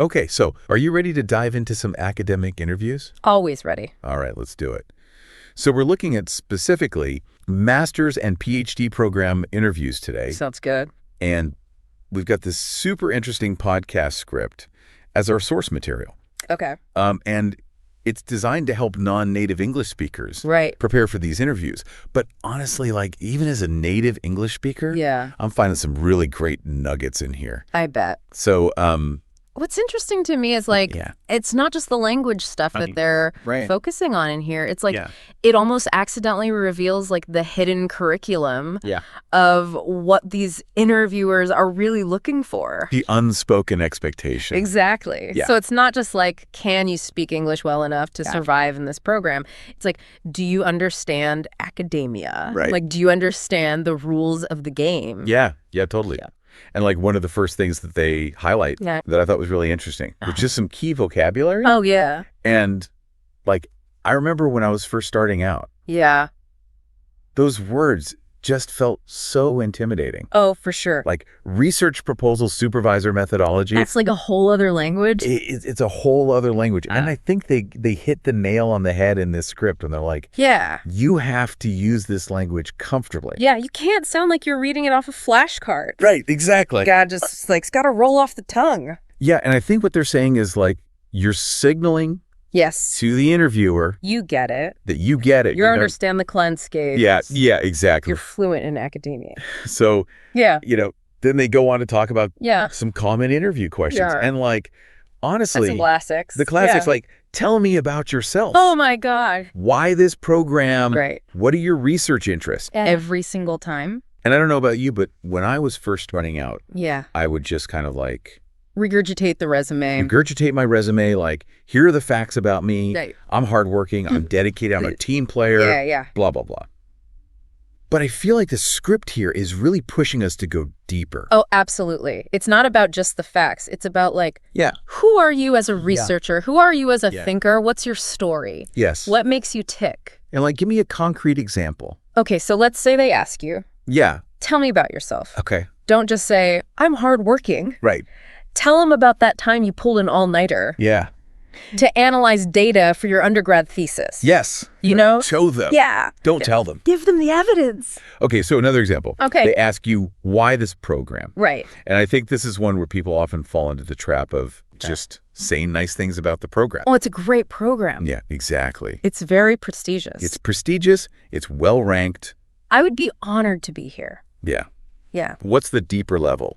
Okay, so are you ready to dive into some academic interviews? Always ready. All right, let's do it. So we're looking at specifically master's and PhD program interviews today. Sounds good. And we've got this super interesting podcast script as our source material. Okay. And it's designed to help non-native English speakers prepare for these interviews. But honestly, like even as a native English speaker, I'm finding some really great nuggets in here. I bet. So, what's interesting to me is like, it's not just the language stuff that they're focusing on in here. It's like, it almost accidentally reveals like the hidden curriculum of what these interviewers are really looking for. The unspoken expectation. Exactly. Yeah. So it's not just like, can you speak English well enough to survive in this program? It's like, do you understand academia? Right. Like, do you understand the rules of the game? Yeah, totally. Yeah. And like one of the first things that they highlight that I thought was really interesting was just some key vocabulary. Oh, yeah. And like, I remember when I was first starting out. Yeah. Those words just felt so intimidating. Oh, for sure. Like research proposal supervisor methodology. That's like a whole other language. It's a whole other language. And I think they hit the nail on the head in this script when they're like, you have to use this language comfortably. Yeah, you can't sound like you're reading it off a flashcard. Right, exactly. God, just like, it's got to roll off the tongue. Yeah, and I think what they're saying is like, you're signaling to the interviewer. You get it. That you get it. You understand the landscape. Yeah, exactly. You're fluent in academia. So, then they go on to talk about some common interview questions. And like, honestly, some classics. The classics, like, tell me about yourself. Oh my God. Why this program? What are your research interests? Every single time. And I don't know about you, but when I was first starting out, I would just kind of like regurgitate the resume. Regurgitate my resume, like, here are the facts about me. I'm hardworking, I'm dedicated, I'm a team player, blah, blah, blah. But I feel like the script here is really pushing us to go deeper. Oh, absolutely. It's not about just the facts. It's about like, who are you as a researcher? Who are you as a thinker? What's your story? Yes. What makes you tick? And like, give me a concrete example. Okay, so let's say they ask you. Tell me about yourself. Okay. Don't just say, I'm hardworking. Right. Tell them about that time you pulled an all-nighter. Yeah. To analyze data for your undergrad thesis. Yes. You know? Show them. Yeah. Don't tell them. Give them the evidence. Okay, so another example. Okay. They ask you, why this program? Right. And I think this is one where people often fall into the trap of just saying nice things about the program. Oh, it's a great program. Yeah, exactly. It's very prestigious. It's prestigious. It's well-ranked. I would be honored to be here. Yeah. Yeah. What's the deeper level?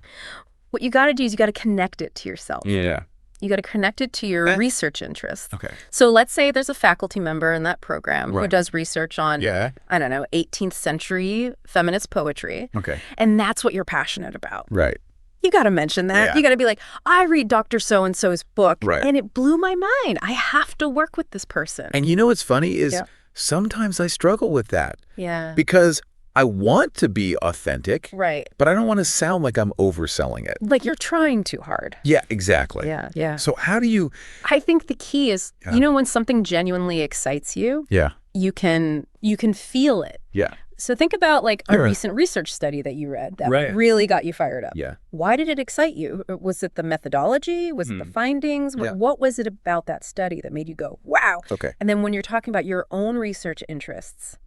What you got to do is you got to connect it to yourself. Yeah. You got to connect it to your research interests. Okay. So let's say there's a faculty member in that program who does research on, I don't know, 18th century feminist poetry. Okay. And that's what you're passionate about. Right. You got to mention that. You got to be like, I read Dr. So-and-so's book, and it blew my mind. I have to work with this person. And you know what's funny is sometimes I struggle with that. Yeah. Because I want to be authentic. Right. But I don't want to sound like I'm overselling it. Like you're trying too hard. Yeah, exactly. Yeah, yeah. So how do you... I think the key is, you know, when something genuinely excites you, you can feel it. Yeah. So think about like a recent research study that you read that really got you fired up. Yeah. Why did it excite you? Was it the methodology? Was it the findings? What was it about that study that made you go, wow? Okay. And then when you're talking about your own research interests,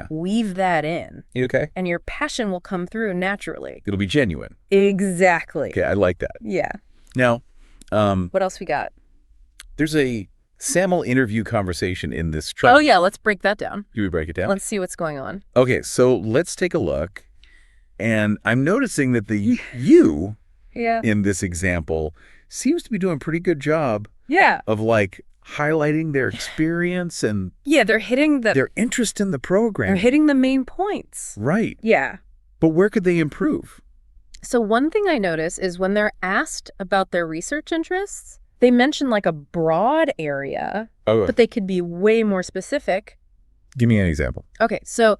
weave that in. Okay. And your passion will come through naturally. It'll be genuine. Exactly. Okay, I like that. Yeah. Now, what else we got? There's a SAML interview conversation in this track. Oh, yeah. Let's break that down. Do we break it down? Let's see what's going on. Okay, so let's take a look. And I'm noticing that the you in this example seems to be doing a pretty good job of like highlighting their experience and they're hitting their interest in the program. They're hitting the main points. Right. Yeah. But where could they improve? So one thing I notice is when they're asked about their research interests, they mention like a broad area, but they could be way more specific. Give me an example. Okay, so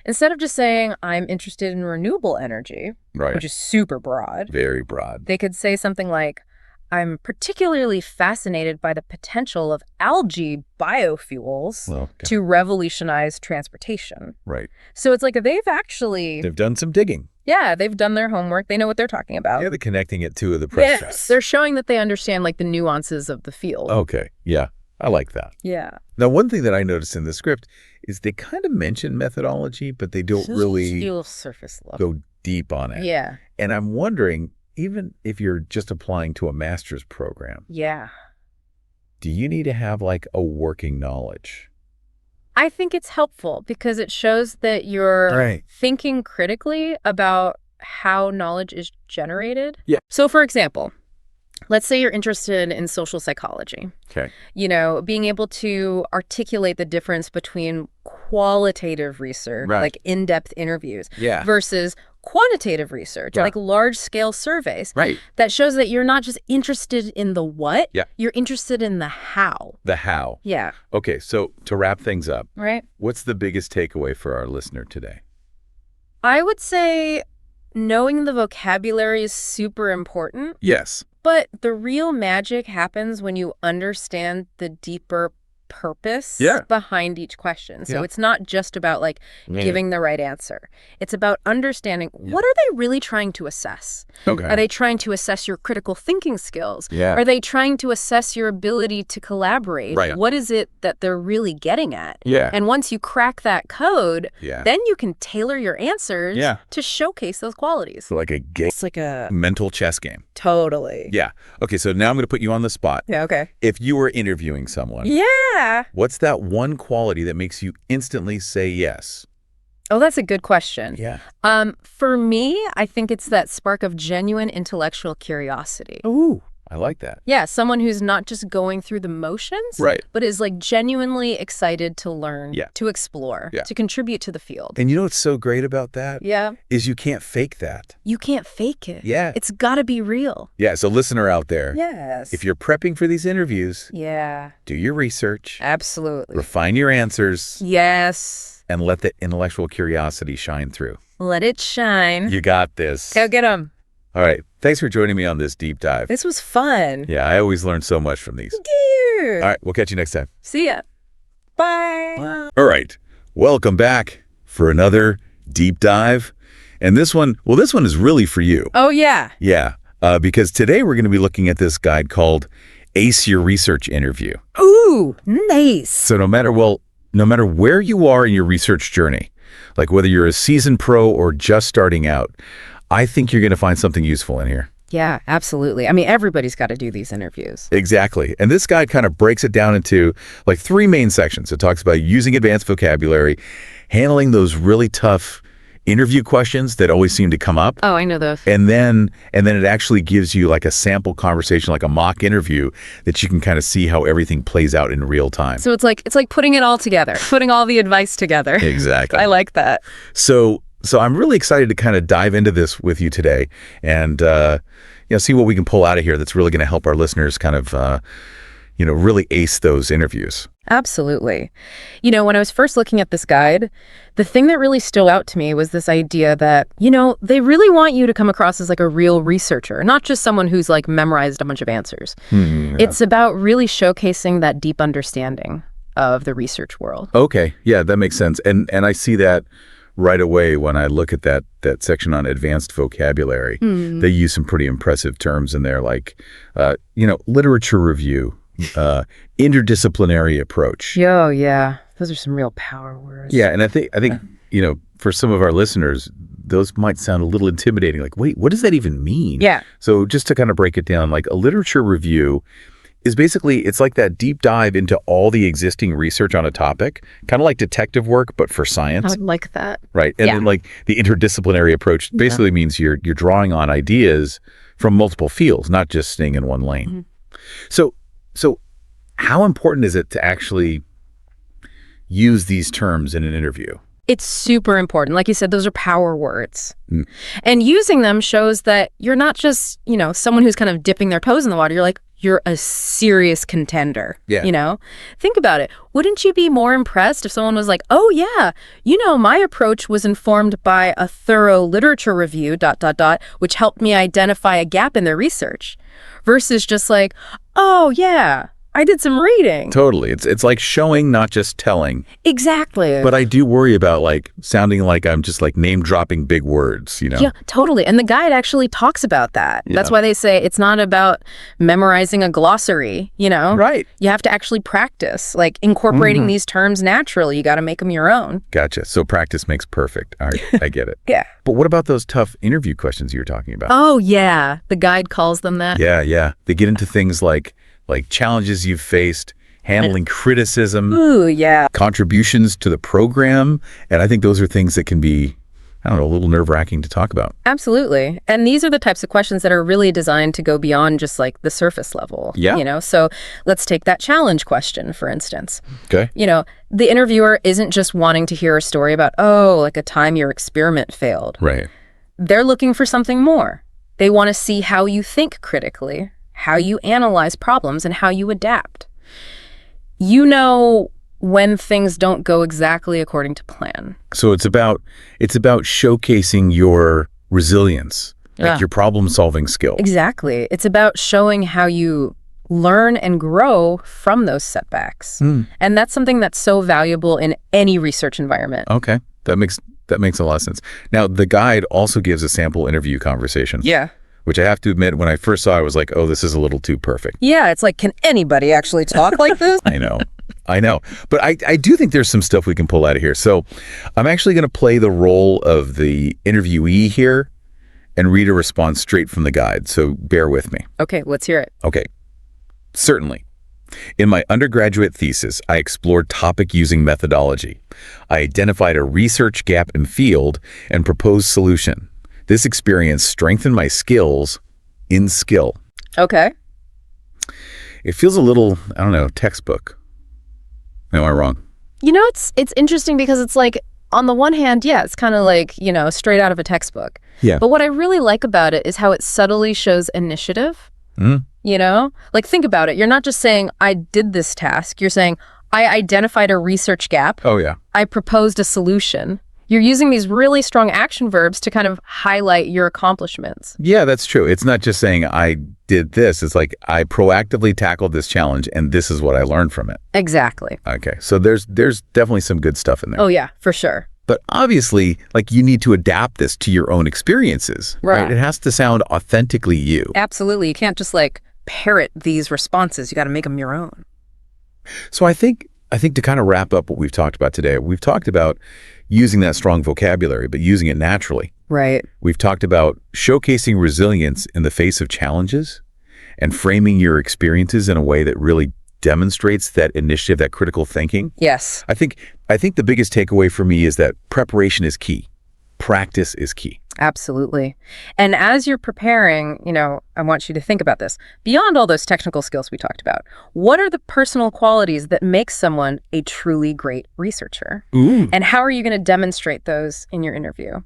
instead of just saying, I'm interested in renewable energy, which is super broad. Very broad. They could say something like, I'm particularly fascinated by the potential of algae biofuels to revolutionize transportation. Right. So it's like they've done some digging. Yeah, they've done their homework. They know what they're talking about. Yeah, they're connecting it to the press. Yes, they're showing that they understand like the nuances of the field. Okay, yeah, I like that. Yeah. Now, one thing that I noticed in the script is they kind of mention methodology, but they don't really surface level. go deep on it. Yeah. And I'm wondering, even if you're just applying to a master's program, do you need to have like a working knowledge? I think it's helpful because it shows that you're thinking critically about how knowledge is generated. Yeah. So, for example, let's say you're interested in social psychology. Okay. You know, being able to articulate the difference between qualitative research, like in-depth interviews, versus quantitative research, like large-scale surveys. That shows that you're not just interested in the what, you're interested in the how. The how. Yeah. Okay, so to wrap things up, what's the biggest takeaway for our listener today? I would say knowing the vocabulary is super important. Yes. But the real magic happens when you understand the deeper purpose behind each question. So it's not just about like giving the right answer. It's about understanding what are they really trying to assess? Okay. Are they trying to assess your critical thinking skills? Yeah. Are they trying to assess your ability to collaborate? Right. What is it that they're really getting at? Yeah. And once you crack that code, then you can tailor your answers to showcase those qualities. So like a game. It's like a mental chess game. Totally. Yeah. Okay, so now I'm going to put you on the spot. Yeah, okay. If you were interviewing someone. What's that one quality that makes you instantly say yes? Oh, that's a good question. Yeah. For me, I think it's that spark of genuine intellectual curiosity. Ooh, I like that. Yeah, someone who's not just going through the motions, but is like genuinely excited to learn, to explore, to contribute to the field. And you know what's so great about that? Yeah. Is you can't fake that. You can't fake it. Yeah. It's got to be real. Yeah, so listener out there. Yes. If you're prepping for these interviews, do your research. Absolutely. Refine your answers. Yes. And let the intellectual curiosity shine through. Let it shine. You got this. Go get them. All right. Thanks for joining me on this deep dive. This was fun. Yeah, I always learn so much from these. All right. We'll catch you next time. See ya. Bye. Wow. All right. Welcome back for another deep dive. And this one is really for you. Oh, yeah. Yeah. Because today we're going to be looking at this guide called Ace Your Research Interview. Ooh, nice. So no matter where you are in your research journey, like whether you're a seasoned pro or just starting out, I think you're going to find something useful in here. Yeah, absolutely. I mean, everybody's got to do these interviews. Exactly. And this guide kind of breaks it down into like 3 main sections. It talks about using advanced vocabulary, handling those really tough interview questions that always seem to come up. Oh, I know those. And then it actually gives you like a sample conversation, like a mock interview that you can kind of see how everything plays out in real time. So it's like putting it all together, putting all the advice together. Exactly. I like that. So I'm really excited to kind of dive into this with you today and see what we can pull out of here that's really going to help our listeners kind of really ace those interviews. Absolutely. You know, when I was first looking at this guide, the thing that really stood out to me was this idea that, they really want you to come across as like a real researcher, not just someone who's like memorized a bunch of answers. It's about really showcasing that deep understanding of the research world. Okay. Yeah, that makes sense. And I see that right away when I look at that section on advanced vocabulary. They use some pretty impressive terms in there like, literature review, interdisciplinary approach. Oh, yeah. Those are some real power words. Yeah, and I think for some of our listeners, those might sound a little intimidating. Like, wait, what does that even mean? Yeah. So just to kind of break it down, like a literature review is basically, it's like that deep dive into all the existing research on a topic, kind of like detective work, but for science. I would like that. Right. And then like the interdisciplinary approach basically means you're drawing on ideas from multiple fields, not just staying in one lane. So how important is it to actually use these terms in an interview? It's super important. Like you said, those are power words. And using them shows that you're not just, someone who's kind of dipping their toes in the water. You're a serious contender. Yeah. Think about it. Wouldn't you be more impressed if someone was like, oh, yeah, my approach was informed by a thorough literature review, ... which helped me identify a gap in their research, versus just like, oh, yeah, I did some reading. Totally. It's like showing, not just telling. Exactly. But I do worry about like sounding like I'm just like name dropping big words, you know? Yeah, totally. And the guide actually talks about that. Yeah. That's why they say it's not about memorizing a glossary, you know? Right. You have to actually practice, like incorporating these terms naturally. You got to make them your own. Gotcha. So practice makes perfect. All right. I get it. Yeah. But what about those tough interview questions you were talking about? Oh, yeah. The guide calls them that. Yeah. They get into things like challenges you've faced, handling criticism, contributions to the program. And I think those are things that can be, I don't know, a little nerve-wracking to talk about. Absolutely. And these are the types of questions that are really designed to go beyond just like the surface level. Yeah. You know, so let's take that challenge question, for instance. Okay. You know, the interviewer isn't just wanting to hear a story about, like a time your experiment failed. Right. They're looking for something more. They want to see how you think critically, how you analyze problems, and how you adapt. You know when things don't go exactly according to plan. So it's about showcasing your resilience, like your problem-solving skill. Exactly. It's about showing how you learn and grow from those setbacks. And that's something that's so valuable in any research environment. Okay. That makes a lot of sense. Now, the guide also gives a sample interview conversation. Yeah. Which I have to admit, when I first saw it, I was like, oh, this is a little too perfect. Yeah, it's like, can anybody actually talk like this? I know. But I do think there's some stuff we can pull out of here. So I'm actually going to play the role of the interviewee here and read a response straight from the guide. So bear with me. Okay, let's hear it. Okay. Certainly. In my undergraduate thesis, I explored topic using methodology. I identified a research gap in field and proposed solution. This experience strengthened my skills in skill. Okay. It feels a little, I don't know, textbook. Am I wrong? You know, it's interesting because it's like, on the one hand, yeah, it's kind of like, you know, straight out of a textbook. Yeah. But what I really like about it is how it subtly shows initiative. You know? Like, think about it. You're not just saying, I did this task. You're saying, I identified a research gap. Oh, yeah. I proposed a solution. You're using these really strong action verbs to kind of highlight your accomplishments. Yeah, that's true. It's not just saying I did this. It's like I proactively tackled this challenge and this is what I learned from it. Exactly. Okay. So there's definitely some good stuff in there. Oh, yeah, for sure. But obviously, like, you need to adapt this to your own experiences. Right. It has to sound authentically you. Absolutely. You can't just like parrot these responses. You got to make them your own. So I think to kind of wrap up what we've talked about today, we've talked about using that strong vocabulary, but using it naturally. Right. We've talked about showcasing resilience in the face of challenges and framing your experiences in a way that really demonstrates that initiative, that critical thinking. Yes. I think the biggest takeaway for me is that preparation is key. Practice is key. Absolutely. And as you're preparing, you know, I want you to think about this. Beyond all those technical skills we talked about, what are the personal qualities that make someone a truly great researcher? Ooh. And how are you going to demonstrate those in your interview?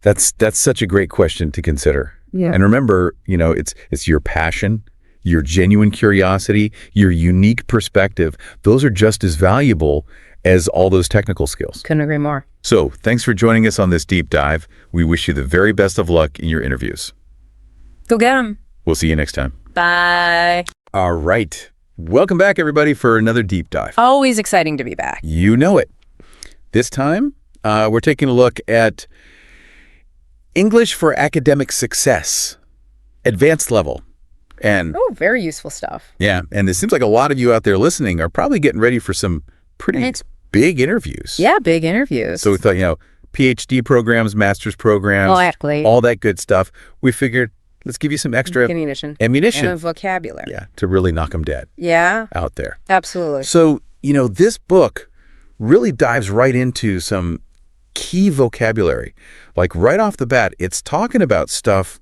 That's such a great question to consider. Yeah. And remember, you know, it's your passion, your genuine curiosity, your unique perspective. Those are just as valuable as all those technical skills. Couldn't agree more. So thanks for joining us on this deep dive. We wish you the very best of luck in your interviews. Go get them. We'll see you next time. Bye. All right. Welcome back, everybody, for another deep dive. Always exciting to be back. You know it. This time, we're taking a look at English for academic success, advanced level. And very useful stuff. Yeah. And it seems like a lot of you out there listening are probably getting ready for some pretty big interviews. Yeah, big interviews. So we thought, you know, PhD programs, master's programs, all that good stuff. We figured, let's give you some extra ammunition. And vocabulary. Yeah, to really knock them dead. Yeah. Out there. Absolutely. So, you know, this book really dives right into some key vocabulary. Like right off the bat, it's talking about stuff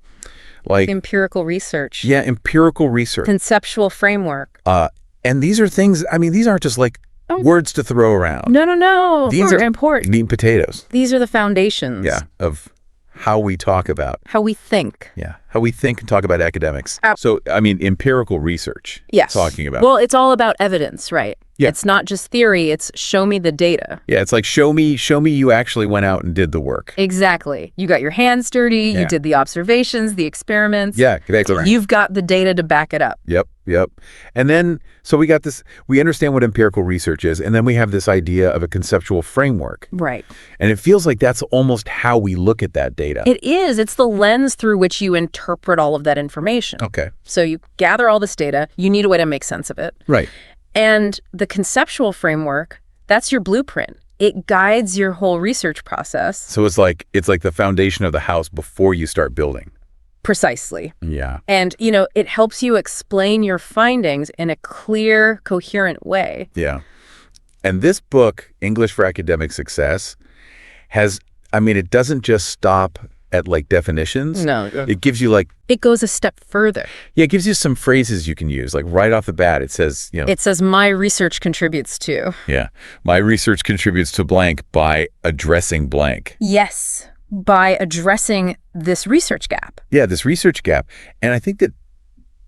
like empirical research. Yeah, empirical research. Conceptual framework. And these are things, I mean, these aren't just like words to throw around. No. These are important. Meat and potatoes. These are the foundations. Yeah, of how we talk about. How we think. Yeah, how we think and talk about academics. So, I mean, empirical research. Yes. Talking about. Well, it's all about evidence, right? Yeah. It's not just theory, it's show me the data. Yeah, it's like show me you actually went out and did the work. Exactly. You got your hands dirty, you did the observations, the experiments. Yeah, exactly. You've got the data to back it up. Yep. And then, so we got this, we understand what empirical research is, and then we have this idea of a conceptual framework. Right. And it feels like that's almost how we look at that data. It is. It's the lens through which you interpret all of that information. Okay. So you gather all this data, you need a way to make sense of it. Right. And the conceptual framework, that's your blueprint. It guides your whole research process. So it's like the foundation of the house before you start building. Precisely. Yeah. And, it helps you explain your findings in a clear, coherent way. Yeah. And this book, English for Academic Success, it doesn't just stop at definitions. No. It gives you it goes a step further. Yeah, it gives you some phrases you can use. Right off the bat, it says, It says, my research contributes to. Yeah. My research contributes to blank by addressing blank. Yes. By addressing this research gap. Yeah, this research gap. And I think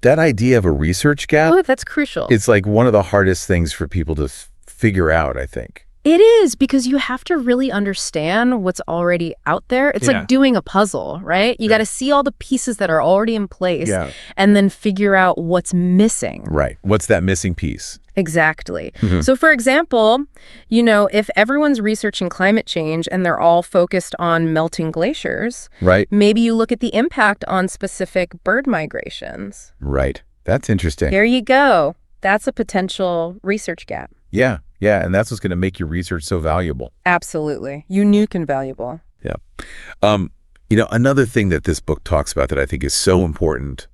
that idea of a research gap. Oh, that's crucial. It's one of the hardest things for people to figure out, I think. It is, because you have to really understand what's already out there. It's like doing a puzzle, right? You got to see all the pieces that are already in place and then figure out what's missing. Right. What's that missing piece? Exactly. Mm-hmm. So, for example, if everyone's researching climate change and they're all focused on melting glaciers, right? Maybe you look at the impact on specific bird migrations. Right. That's interesting. There you go. That's a potential research gap. Yeah. Yeah, and that's what's going to make your research so valuable. Absolutely. Unique and valuable. Yeah. Another thing that this book talks about that I think is so important,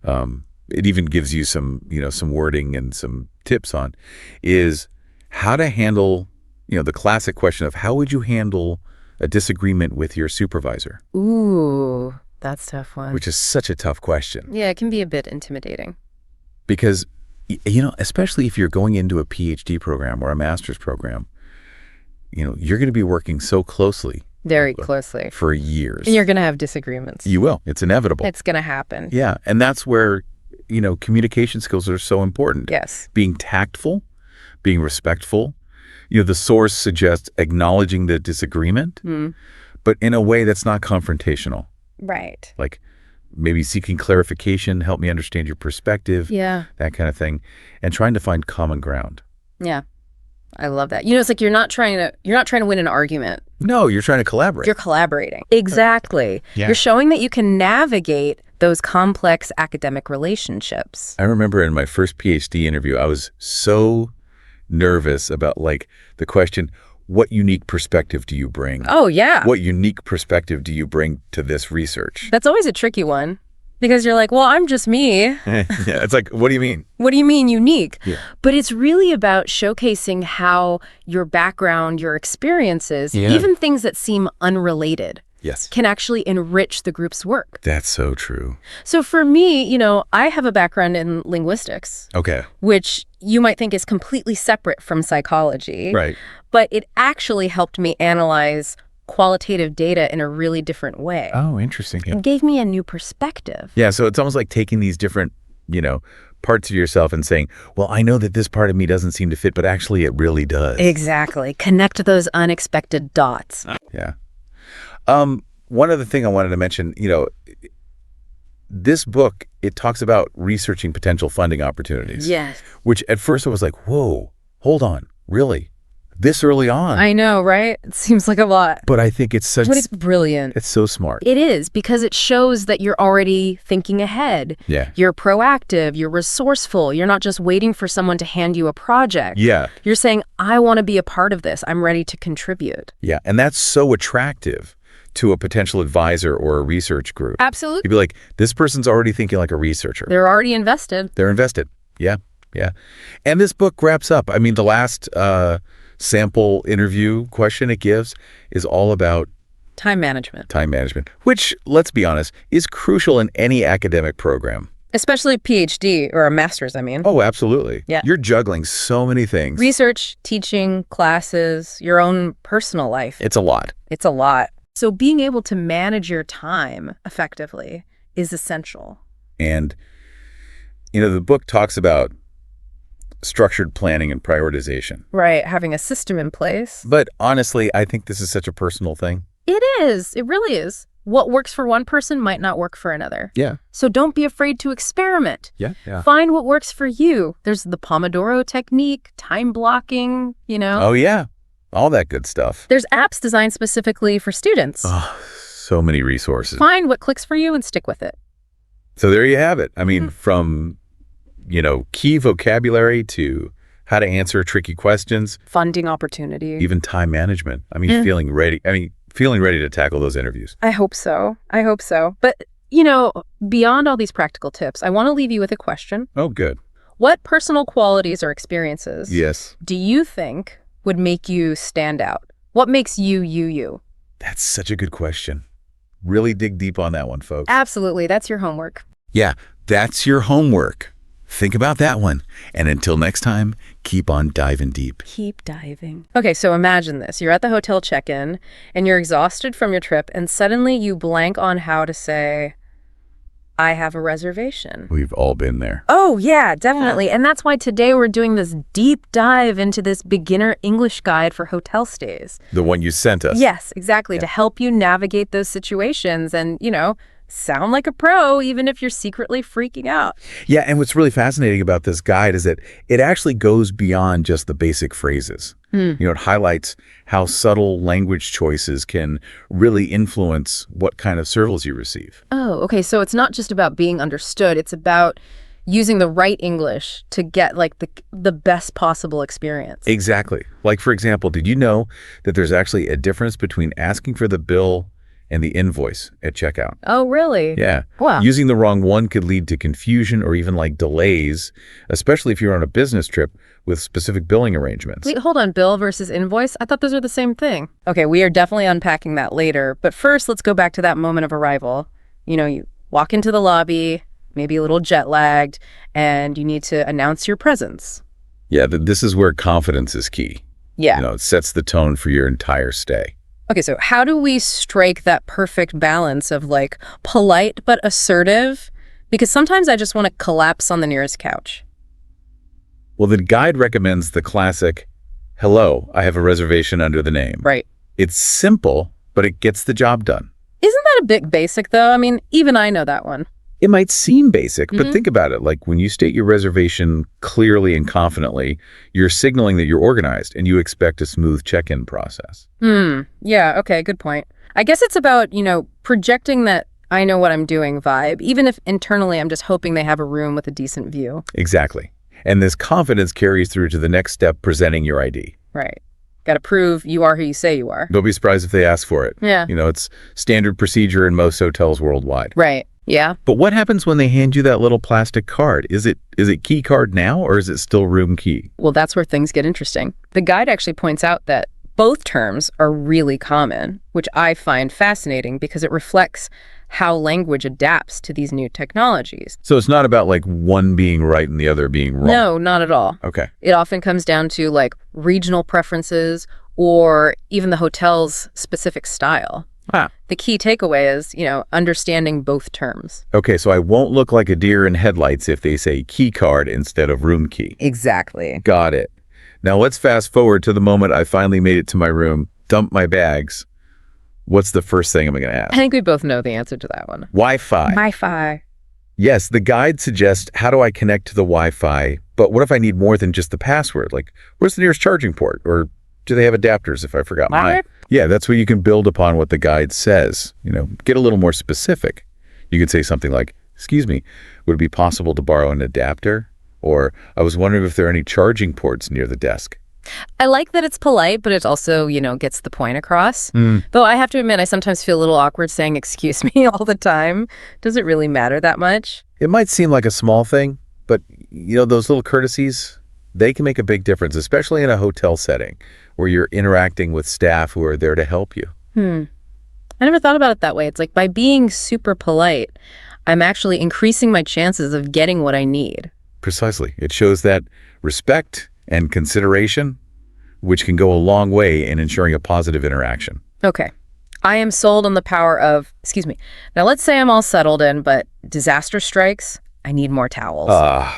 it even gives you some wording and some tips on, is how to handle, the classic question of how would you handle a disagreement with your supervisor? Ooh, that's a tough one. Which is such a tough question. Yeah, it can be a bit intimidating. Because especially if you're going into a PhD program or a master's program, you're going to be working so closely. Very closely. For years. And you're going to have disagreements. You will. It's inevitable. It's going to happen. Yeah. And that's where, communication skills are so important. Yes. Being tactful, being respectful. The source suggests acknowledging the disagreement, but in a way that's not confrontational. Right. Maybe seeking clarification, help me understand your perspective. Yeah. That kind of thing. And trying to find common ground. Yeah. I love that. It's like you're not trying to win an argument. No, you're trying to collaborate. You're collaborating. Exactly. Yeah. You're showing that you can navigate those complex academic relationships. I remember in my first PhD interview, I was so nervous about the question, what unique perspective do you bring? Oh, yeah. What unique perspective do you bring to this research? That's always a tricky one, because you're like, well, I'm just me. Yeah, it's like, what do you mean? What do you mean unique? Yeah. But it's really about showcasing how your background, your experiences, even things that seem unrelated, can actually enrich the group's work. That's so true. So for me, I have a background in linguistics. Okay. Which you might think is completely separate from psychology. Right. But it actually helped me analyze qualitative data in a really different way. Oh, interesting. Yeah. It gave me a new perspective. Yeah, so it's almost like taking these different, parts of yourself and saying, well, I know that this part of me doesn't seem to fit, but actually it really does. Exactly. Connect those unexpected dots. Yeah. One other thing I wanted to mention, this book, it talks about researching potential funding opportunities. Yes. Which at first I was like, whoa, hold on, really? This early on? I know, right? It seems like a lot. But I think it's such... But it's brilliant. It's so smart. It is, because it shows that you're already thinking ahead. Yeah. You're proactive, you're resourceful, you're not just waiting for someone to hand you a project. Yeah. You're saying, I want to be a part of this. I'm ready to contribute. Yeah, and that's so attractive to a potential advisor or a research group. Absolutely. You'd be like, this person's already thinking like a researcher. They're already invested. They're invested. Yeah, yeah. And this book wraps up. I mean, the last sample interview question it gives is all about time management. Time management, which, let's be honest, is crucial in any academic program. Especially a PhD or a master's, I mean. Oh, absolutely. Yeah. You're juggling so many things. Research, teaching, classes, your own personal life. It's a lot. It's a lot. So being able to manage your time effectively is essential. And, the book talks about structured planning and prioritization. Right, having a system in place. But honestly, I think this is such a personal thing. It is. It really is. What works for one person might not work for another. Yeah. So don't be afraid to experiment. Yeah. Find what works for you. There's the Pomodoro technique, time blocking, Oh, yeah. All that good stuff. There's apps designed specifically for students. Oh, so many resources. Find what clicks for you and stick with it. So there you have it. I mean, from, key vocabulary to how to answer tricky questions. Funding opportunity. Even time management. I mean, feeling ready to tackle those interviews. I hope so. But, beyond all these practical tips, I want to leave you with a question. Oh, good. What personal qualities or experiences do you think would make you stand out? What makes you, you? That's such a good question. Really dig deep on that one, folks. Absolutely. That's your homework. Yeah, that's your homework. Think about that one. And until next time, keep on diving deep. Keep diving. Okay, so imagine this. You're at the hotel check-in, and you're exhausted from your trip, and suddenly you blank on how to say, I have a reservation. We've all been there. Oh, yeah, definitely. And that's why today we're doing this deep dive into this beginner English guide for hotel stays. The one you sent us. Yes, exactly. To help you navigate those situations and, sound like a pro, even if you're secretly freaking out. Yeah, and what's really fascinating about this guide is that it actually goes beyond just the basic phrases. It highlights how subtle language choices can really influence what kind of service you receive. Oh, okay. So it's not just about being understood. It's about using the right English to get the best possible experience. Exactly. Like, for example, did you know that there's actually a difference between asking for the bill and the invoice at checkout? Oh, really? Yeah. Wow. Using the wrong one could lead to confusion or even delays, especially if you're on a business trip with specific billing arrangements. Wait, hold on. Bill versus invoice? I thought those are the same thing. Okay, we are definitely unpacking that later. But first, let's go back to that moment of arrival. You walk into the lobby, maybe a little jet lagged, and you need to announce your presence. Yeah, this is where confidence is key. Yeah. It sets the tone for your entire stay. Okay, so how do we strike that perfect balance of polite but assertive? Because sometimes I just want to collapse on the nearest couch. Well, the guide recommends the classic, hello, I have a reservation under the name. Right. It's simple, but it gets the job done. Isn't that a bit basic, though? I mean, even I know that one. It might seem basic, but think about it. When you state your reservation clearly and confidently, you're signaling that you're organized and you expect a smooth check-in process. Yeah, okay, good point. I guess it's about, projecting that I know what I'm doing vibe, even if internally I'm just hoping they have a room with a decent view. Exactly. And this confidence carries through to the next step, presenting your ID. Right. Got to prove you are who you say you are. Don't be surprised if they ask for it. Yeah. It's standard procedure in most hotels worldwide. Right. Yeah. But what happens when they hand you that little plastic card? Is it key card now, or is it still room key? Well, that's where things get interesting. The guide actually points out that both terms are really common, which I find fascinating because it reflects how language adapts to these new technologies. So it's not about one being right and the other being wrong? No, not at all. Okay. It often comes down to regional preferences or even the hotel's specific style. The key takeaway is, understanding both terms. Okay, so I won't look like a deer in headlights if they say key card instead of room key. Exactly. Got it. Now let's fast forward to the moment I finally made it to my room, dumped my bags. What's the first thing I'm going to ask? I think we both know the answer to that one. Wi-Fi. Wi-Fi. Yes, the guide suggests how do I connect to the Wi-Fi, but what if I need more than just the password? Where's the nearest charging port? Or do they have adapters if I forgot mine? Yeah, that's where you can build upon what the guide says. Get a little more specific. You could say something like, excuse me, would it be possible to borrow an adapter? Or I was wondering if there are any charging ports near the desk. I like that it's polite, but it also, gets the point across. Though I have to admit, I sometimes feel a little awkward saying excuse me all the time. Does it really matter that much? It might seem like a small thing, but, those little courtesies, they can make a big difference, especially in a hotel setting where you're interacting with staff who are there to help you. I never thought about it that way. It's by being super polite, I'm actually increasing my chances of getting what I need. Precisely. It shows that respect and consideration, which can go a long way in ensuring a positive interaction. Okay. I am sold on the power of, excuse me. Now let's say I'm all settled in, but disaster strikes. I need more towels.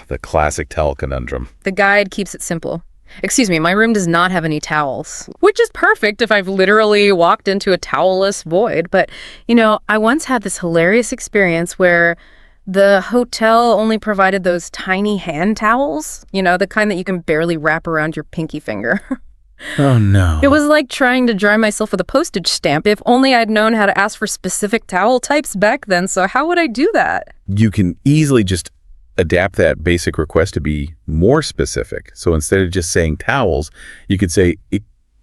The classic towel conundrum. The guide keeps it simple. Excuse me, my room does not have any towels, which is perfect if I've literally walked into a towelless void. But, I once had this hilarious experience where the hotel only provided those tiny hand towels, the kind that you can barely wrap around your pinky finger. Oh, no. It was like trying to dry myself with a postage stamp. If only I'd known how to ask for specific towel types back then. So how would I do that? You can easily just adapt that basic request to be more specific. So instead of just saying towels, you could say,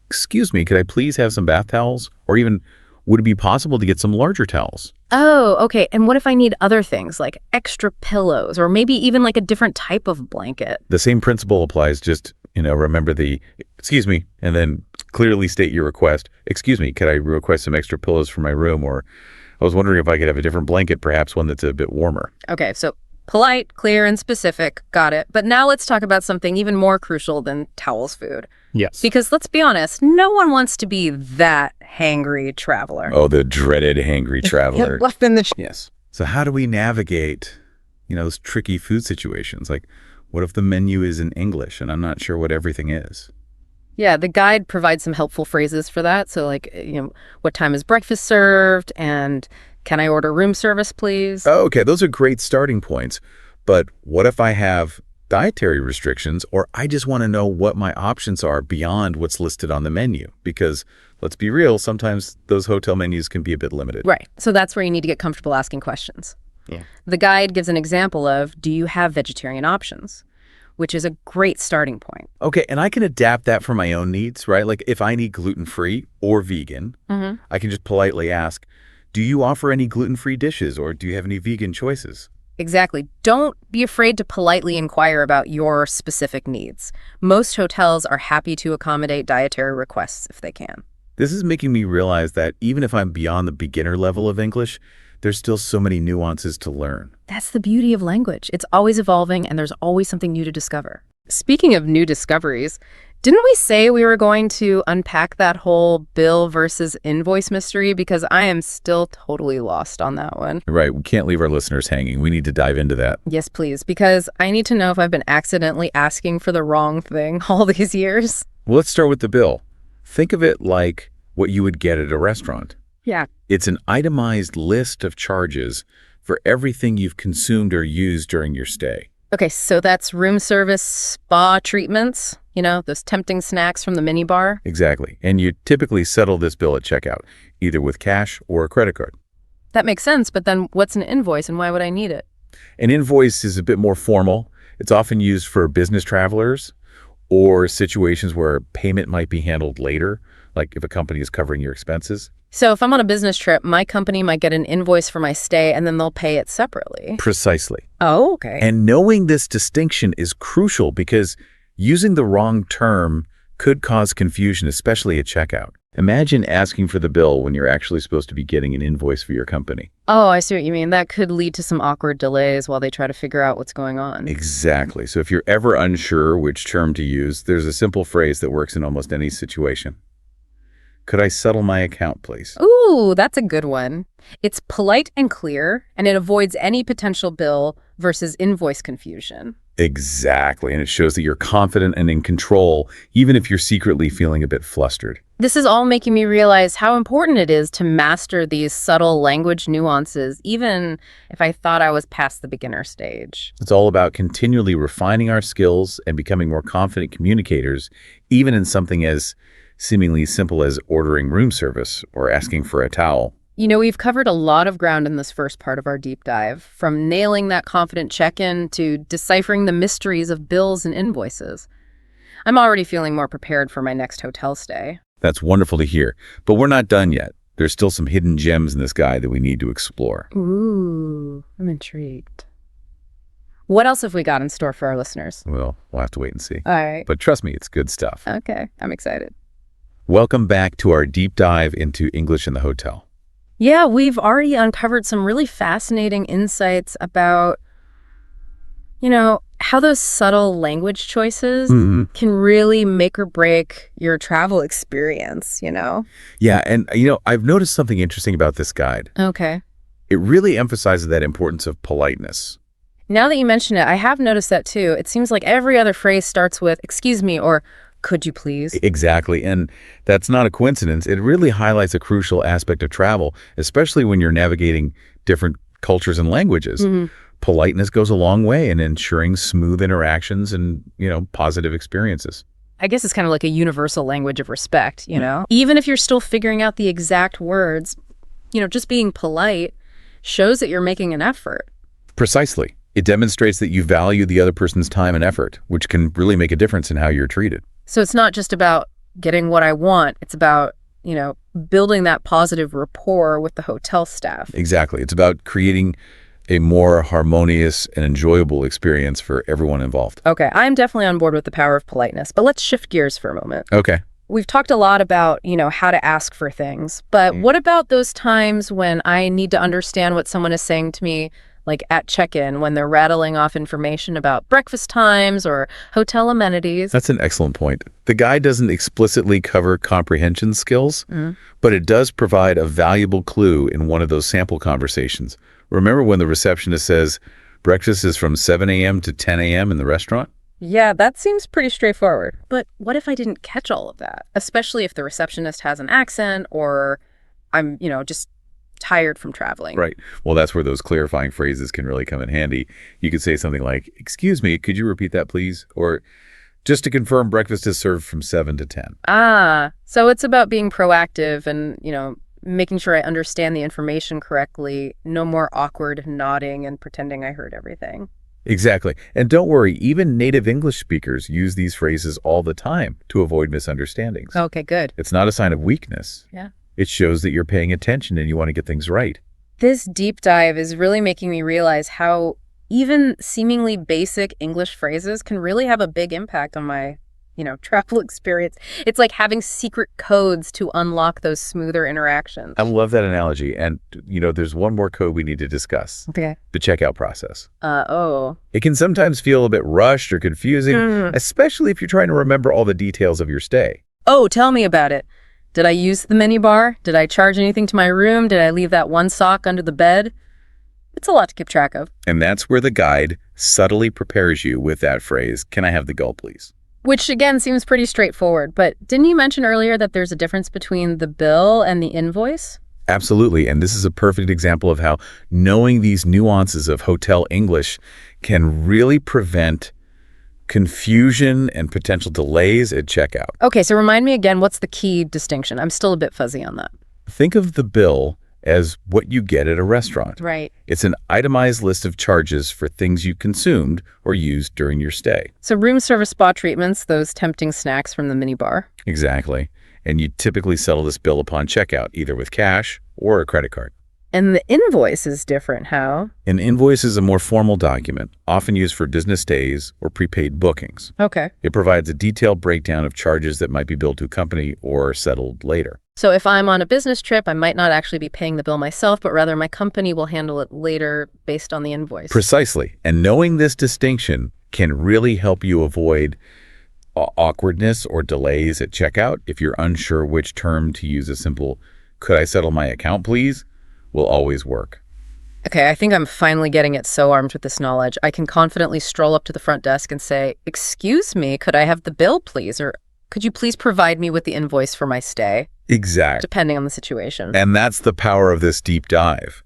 excuse me, could I please have some bath towels? Or even, would it be possible to get some larger towels? Oh, okay. And what if I need other things like extra pillows or maybe even like a different type of blanket? The same principle applies. Just, remember the, excuse me, and then clearly state your request. Excuse me, could I request some extra pillows for my room? Or I was wondering if I could have a different blanket, perhaps one that's a bit warmer. Okay, so polite, clear, and specific. Got it. But now let's talk about something even more crucial than towels food. Yes. Because let's be honest, no one wants to be that hangry traveler. Oh, the dreaded hangry traveler. Left in the Yes. So how do we navigate, those tricky food situations? Like, what if the menu is in English and I'm not sure what everything is? Yeah, the guide provides some helpful phrases for that. So like, what time is breakfast served? And can I order room service, please? Oh, okay, those are great starting points. But what if I have dietary restrictions, or I just want to know what my options are beyond what's listed on the menu? Because let's be real, sometimes those hotel menus can be a bit limited. Right. So that's where you need to get comfortable asking questions. Yeah. The guide gives an example of, do you have vegetarian options? Which is a great starting point. Okay, and I can adapt that for my own needs, right? Like if I need gluten-free or vegan, I can just politely ask, do you offer any gluten-free dishes, or do you have any vegan choices? Exactly. Don't be afraid to politely inquire about your specific needs. Most hotels are happy to accommodate dietary requests if they can. This is making me realize that even if I'm beyond the beginner level of English, there's still so many nuances to learn. That's the beauty of language. It's always evolving, and there's always something new to discover. Speaking of new discoveries, didn't we say we were going to unpack that whole bill versus invoice mystery? Because I am still totally lost on that one. Right. We can't leave our listeners hanging. We need to dive into that. Yes, please. Because I need to know if I've been accidentally asking for the wrong thing all these years. Well, let's start with the bill. Think of it like what you would get at a restaurant. Yeah. It's an itemized list of charges for everything you've consumed or used during your stay. Okay, so that's room service, spa treatments, those tempting snacks from the minibar. Exactly. And you typically settle this bill at checkout, either with cash or a credit card. That makes sense, but then what's an invoice and why would I need it? An invoice is a bit more formal. It's often used for business travelers or situations where payment might be handled later, like if a company is covering your expenses. So if I'm on a business trip, my company might get an invoice for my stay and then they'll pay it separately. Precisely. Oh, okay. And knowing this distinction is crucial because using the wrong term could cause confusion, especially at checkout. Imagine asking for the bill when you're actually supposed to be getting an invoice for your company. Oh, I see what you mean. That could lead to some awkward delays while they try to figure out what's going on. Exactly. So if you're ever unsure which term to use, there's a simple phrase that works in almost any situation. Could I settle my account, please? Ooh, that's a good one. It's polite and clear, and it avoids any potential bill versus invoice confusion. Exactly. And it shows that you're confident and in control, even if you're secretly feeling a bit flustered. This is all making me realize how important it is to master these subtle language nuances, even if I thought I was past the beginner stage. It's all about continually refining our skills and becoming more confident communicators, even in something as seemingly simple as ordering room service or asking for a towel. We've covered a lot of ground in this first part of our deep dive, from nailing that confident check-in to deciphering the mysteries of bills and invoices. I'm already feeling more prepared for my next hotel stay. That's wonderful to hear, but we're not done yet. There's still some hidden gems in this guide that we need to explore. Ooh, I'm intrigued. What else have we got in store for our listeners? Well, we'll have to wait and see. All right. But trust me, it's good stuff. Okay, I'm excited. Welcome back to our deep dive into English in the hotel. Yeah, we've already uncovered some really fascinating insights about, how those subtle language choices can really make or break your travel experience, Yeah, and I've noticed something interesting about this guide. Okay. It really emphasizes that importance of politeness. Now that you mention it, I have noticed that too. It seems like every other phrase starts with, excuse me, or could you please? Exactly, and that's not a coincidence. It really highlights a crucial aspect of travel, especially when you're navigating different cultures and languages. Politeness goes a long way in ensuring smooth interactions and, positive experiences. I guess it's kind of like a universal language of respect, Even if you're still figuring out the exact words, just being polite shows that you're making an effort. Precisely. It demonstrates that you value the other person's time and effort, which can really make a difference in how you're treated. So it's not just about getting what I want. It's about, building that positive rapport with the hotel staff. Exactly. It's about creating a more harmonious and enjoyable experience for everyone involved. Okay, I'm definitely on board with the power of politeness, but let's shift gears for a moment. Okay. We've talked a lot about, how to ask for things, but what about those times when I need to understand what someone is saying to me, like at check-in, when they're rattling off information about breakfast times or hotel amenities? That's an excellent point. The guide doesn't explicitly cover comprehension skills, but it does provide a valuable clue in one of those sample conversations. Remember when the receptionist says, breakfast is from 7 a.m. to 10 a.m. in the restaurant? Yeah, that seems pretty straightforward. But what if I didn't catch all of that? Especially if the receptionist has an accent or I'm, just tired from traveling. Right. Well, that's where those clarifying phrases can really come in handy. You could say something like, excuse me, could you repeat that, please? Or just to confirm, breakfast is served from 7 to 10. So it's about being proactive and, making sure I understand the information correctly. No more awkward nodding and pretending I heard everything. Exactly. And don't worry, even native English speakers use these phrases all the time to avoid misunderstandings. Okay, good. It's not a sign of weakness. Yeah. It shows that you're paying attention and you want to get things right. This deep dive is really making me realize how even seemingly basic English phrases can really have a big impact on my, travel experience. It's like having secret codes to unlock those smoother interactions. I love that analogy. And, there's one more code we need to discuss. Okay. The checkout process. Oh. It can sometimes feel a bit rushed or confusing, especially if you're trying to remember all the details of your stay. Oh, tell me about it. Did I use the minibar? Did I charge anything to my room? Did I leave that one sock under the bed? It's a lot to keep track of. And that's where the guide subtly prepares you with that phrase, can I have the gulp, please? Which, again, seems pretty straightforward. But didn't you mention earlier that there's a difference between the bill and the invoice? Absolutely. And this is a perfect example of how knowing these nuances of hotel English can really prevent confusion and potential delays at checkout. Okay, so remind me again, what's the key distinction? I'm still a bit fuzzy on that. Think of the bill as what you get at a restaurant. Right. It's an itemized list of charges for things you consumed or used during your stay. So room service spa treatments, those tempting snacks from the minibar. Exactly. And you typically settle this bill upon checkout, either with cash or a credit card. And the invoice is different, how? An invoice is a more formal document, often used for business days or prepaid bookings. Okay. It provides a detailed breakdown of charges that might be billed to a company or settled later. So if I'm on a business trip, I might not actually be paying the bill myself, but rather my company will handle it later based on the invoice. Precisely. And knowing this distinction can really help you avoid awkwardness or delays at checkout. If you're unsure which term to use, a simple, could I settle my account, please, will always work. Okay, I think I'm finally getting it so armed with this knowledge. I can confidently stroll up to the front desk and say, excuse me, could I have the bill, please? Or could you please provide me with the invoice for my stay? Exactly. Depending on the situation. And that's the power of this deep dive.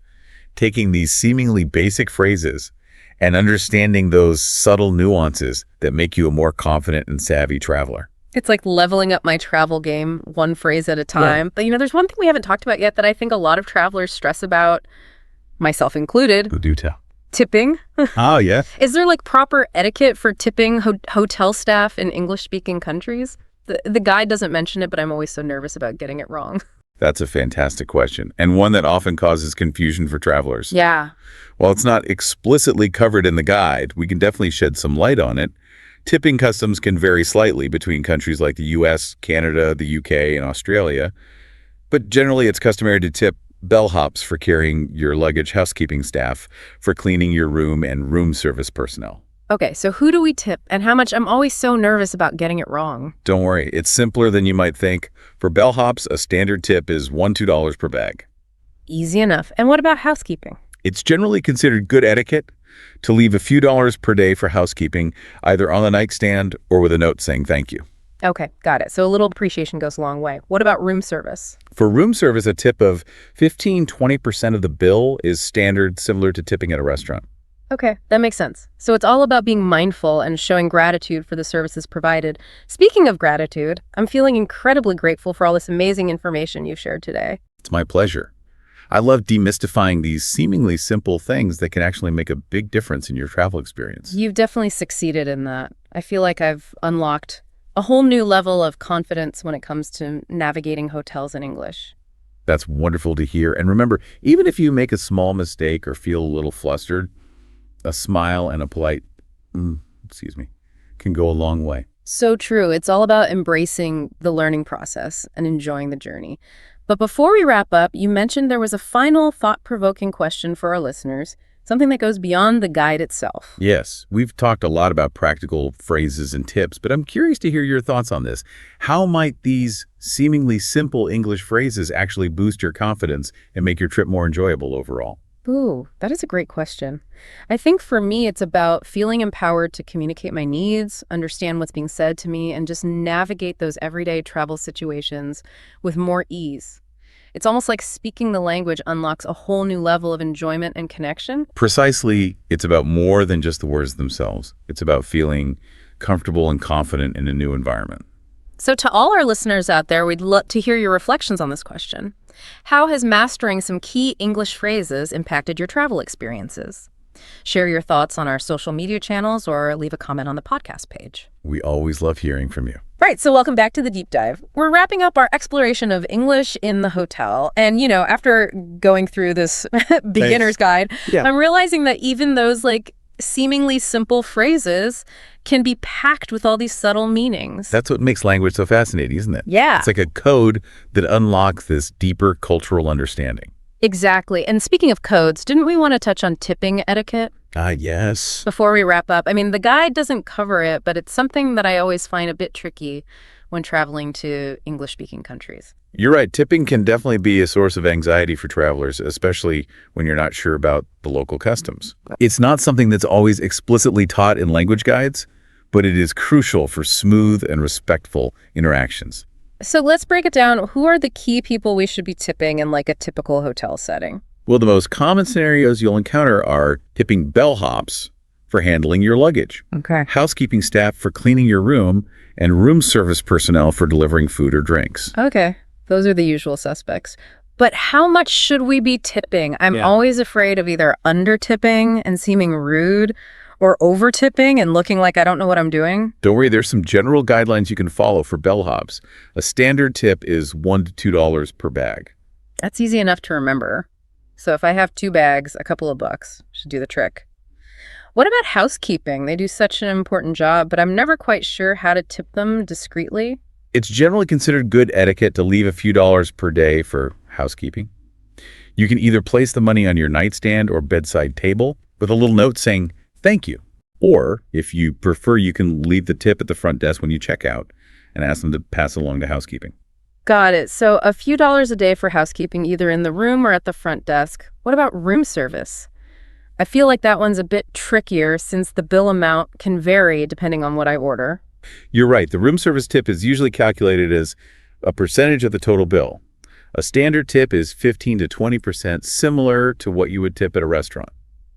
Taking these seemingly basic phrases and understanding those subtle nuances that make you a more confident and savvy traveler. It's like leveling up my travel game one phrase at a time. Yeah. But, there's one thing we haven't talked about yet that I think a lot of travelers stress about, myself included. Do tell. Tipping. Oh, yeah. Is there proper etiquette for tipping hotel staff in English-speaking countries? The guide doesn't mention it, but I'm always so nervous about getting it wrong. That's a fantastic question, and one that often causes confusion for travelers. Yeah. While it's not explicitly covered in the guide, we can definitely shed some light on it. Tipping customs can vary slightly between countries like the U.S., Canada, the U.K., and Australia. But generally, it's customary to tip bellhops for carrying your luggage, housekeeping staff for cleaning your room, and room service personnel. Okay, so who do we tip and how much? I'm always so nervous about getting it wrong. Don't worry, it's simpler than you might think. For bellhops, a standard tip is $1–2 per bag. Easy enough. And what about housekeeping? It's generally considered good etiquette to leave a few dollars per day for housekeeping, either on the nightstand or with a note saying thank you. Okay, got it. So a little appreciation goes a long way. What about room service? For room service, a tip of 15–20% of the bill is standard, similar to tipping at a restaurant. Okay, that makes sense. So it's all about being mindful and showing gratitude for the services provided. Speaking of gratitude, I'm feeling incredibly grateful for all this amazing information you've shared today. It's my pleasure. I love demystifying these seemingly simple things that can actually make a big difference in your travel experience. You've definitely succeeded in that. I feel like I've unlocked a whole new level of confidence when it comes to navigating hotels in English. That's wonderful to hear. And remember, even if you make a small mistake or feel a little flustered, a smile and a polite, can go a long way. So true. It's all about embracing the learning process and enjoying the journey. But before we wrap up, you mentioned there was a final thought-provoking question for our listeners, something that goes beyond the guide itself. Yes, we've talked a lot about practical phrases and tips, but I'm curious to hear your thoughts on this. How might these seemingly simple English phrases actually boost your confidence and make your trip more enjoyable overall? Ooh, that is a great question. I think for me, it's about feeling empowered to communicate my needs, understand what's being said to me, and just navigate those everyday travel situations with more ease. It's almost like speaking the language unlocks a whole new level of enjoyment and connection. Precisely, it's about more than just the words themselves. It's about feeling comfortable and confident in a new environment. So to all our listeners out there, we'd love to hear your reflections on this question. How has mastering some key English phrases impacted your travel experiences? Share your thoughts on our social media channels or leave a comment on the podcast page. We always love hearing from you. Right, so welcome back to the Deep Dive. We're wrapping up our exploration of English in the hotel. And, after going through this beginner's guide, I'm realizing that even those seemingly simple phrases can be packed with all these subtle meanings. That's what makes language so fascinating, isn't it? Yeah. It's like a code that unlocks this deeper cultural understanding. Exactly. And speaking of codes, didn't we want to touch on tipping etiquette? Yes. Before we wrap up, the guide doesn't cover it, but it's something that I always find a bit tricky when traveling to English-speaking countries. You're right. Tipping can definitely be a source of anxiety for travelers, especially when you're not sure about the local customs. It's not something that's always explicitly taught in language guides, but it is crucial for smooth and respectful interactions. So let's break it down. Who are the key people we should be tipping in a typical hotel setting? Well, the most common scenarios you'll encounter are tipping bellhops for handling your luggage, housekeeping staff for cleaning your room, and room service personnel for delivering food or drinks. Okay. Those are the usual suspects. But how much should we be tipping? I'm always afraid of either under-tipping and seeming rude or over-tipping and looking like I don't know what I'm doing. Don't worry, there's some general guidelines you can follow for bellhops. A standard tip is $1–2 per bag. That's easy enough to remember. So if I have 2 bags, a couple of bucks should do the trick. What about housekeeping? They do such an important job, but I'm never quite sure how to tip them discreetly. It's generally considered good etiquette to leave a few dollars per day for housekeeping. You can either place the money on your nightstand or bedside table with a little note saying, thank you. Or, if you prefer, you can leave the tip at the front desk when you check out and ask them to pass it along to housekeeping. Got it. So a few dollars a day for housekeeping, either in the room or at the front desk. What about room service? I feel like that one's a bit trickier since the bill amount can vary depending on what I order. You're right. The room service tip is usually calculated as a percentage of the total bill. A standard tip is 15–20%, similar to what you would tip at a restaurant.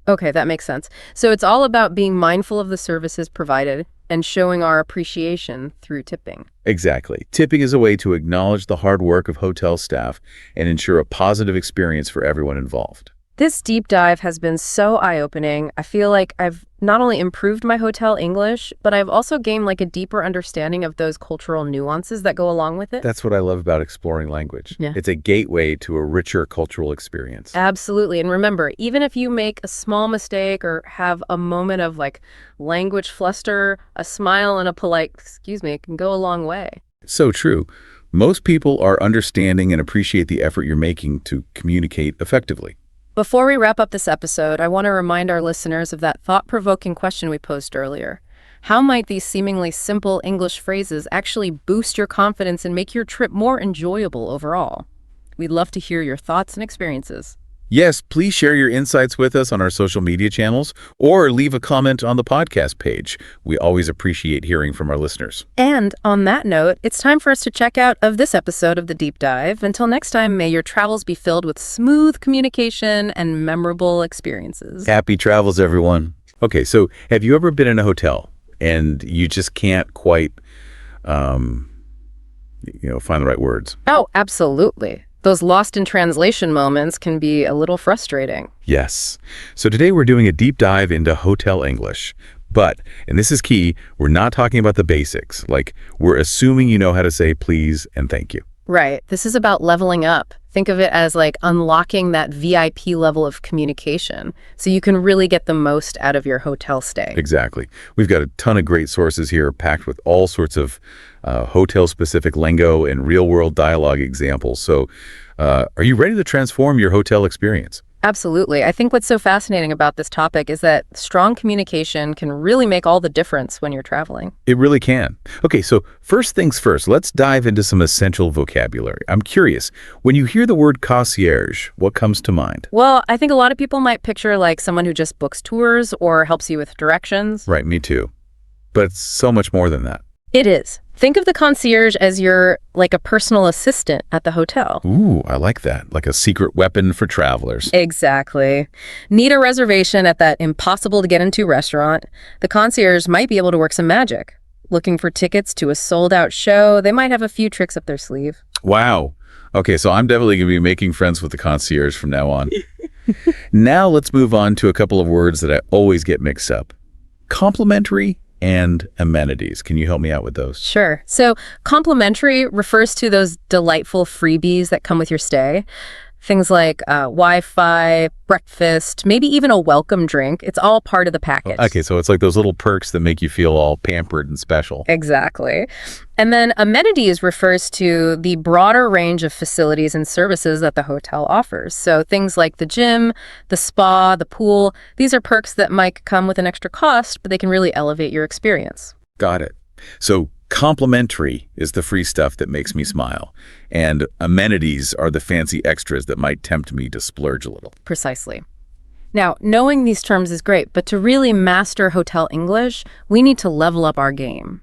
Okay, that makes sense. So it's all about being mindful of the services provided and showing our appreciation through tipping. Exactly. Tipping is a way to acknowledge the hard work of hotel staff and ensure a positive experience for everyone involved. This deep dive has been so eye-opening. I feel like I've not only improved my hotel English, but I've also gained a deeper understanding of those cultural nuances that go along with it. That's what I love about exploring language. Yeah. It's a gateway to a richer cultural experience. Absolutely. And remember, even if you make a small mistake or have a moment of language fluster, a smile and a polite, excuse me, can go a long way. So true. Most people are understanding and appreciate the effort you're making to communicate effectively. Before we wrap up this episode, I want to remind our listeners of that thought-provoking question we posed earlier. How might these seemingly simple English phrases actually boost your confidence and make your trip more enjoyable overall? We'd love to hear your thoughts and experiences. Yes, please share your insights with us on our social media channels or leave a comment on the podcast page. We always appreciate hearing from our listeners. And on that note, it's time for us to check out of this episode of The Deep Dive. Until next time, may your travels be filled with smooth communication and memorable experiences. Happy travels, everyone. Okay, so have you ever been in a hotel and you just can't quite, find the right words? Oh, absolutely. Those lost in translation moments can be a little frustrating. Yes. So today we're doing a deep dive into hotel English. But, and this is key, we're not talking about the basics. Like, we're assuming you know how to say please and thank you. Right. This is about leveling up. Think of it as like unlocking that VIP level of communication so you can really get the most out of your hotel stay. Exactly. We've got a ton of great sources here packed with all sorts of hotel-specific lingo and real-world dialogue examples. So are you ready to transform your hotel experience? Absolutely. I think what's so fascinating about this topic is that strong communication can really make all the difference when you're traveling. It really can. Okay, so first things first, let's dive into some essential vocabulary. I'm curious, when you hear the word concierge, what comes to mind? Well, I think a lot of people might picture like someone who just books tours or helps you with directions. Right, me too. But it's so much more than that. It is. Think of the concierge as your, like a personal assistant at the hotel. Ooh, I like that. Like a secret weapon for travelers. Exactly. Need a reservation at that impossible-to-get-into restaurant? The concierge might be able to work some magic. Looking for tickets to a sold-out show? They might have a few tricks up their sleeve. Wow. Okay, so I'm definitely going to be making friends with the concierge from now on. Now let's move on to a couple of words that I always get mixed up. Complimentary and amenities. Can you help me out with those? Sure. So complimentary refers to those delightful freebies that come with your stay. Things like Wi-Fi, breakfast, maybe even a welcome drink. It's all part of the package. Okay, so it's like those little perks that make you feel all pampered and special. Exactly. And then amenities refers to the broader range of facilities and services that the hotel offers. So things like the gym, the spa, the pool, these are perks that might come with an extra cost, but they can really elevate your experience. Got it. So complimentary is the free stuff that makes me smile, and amenities are the fancy extras that might tempt me to splurge a little. Precisely. Now, knowing these terms is great, but to really master hotel English, we need to level up our game.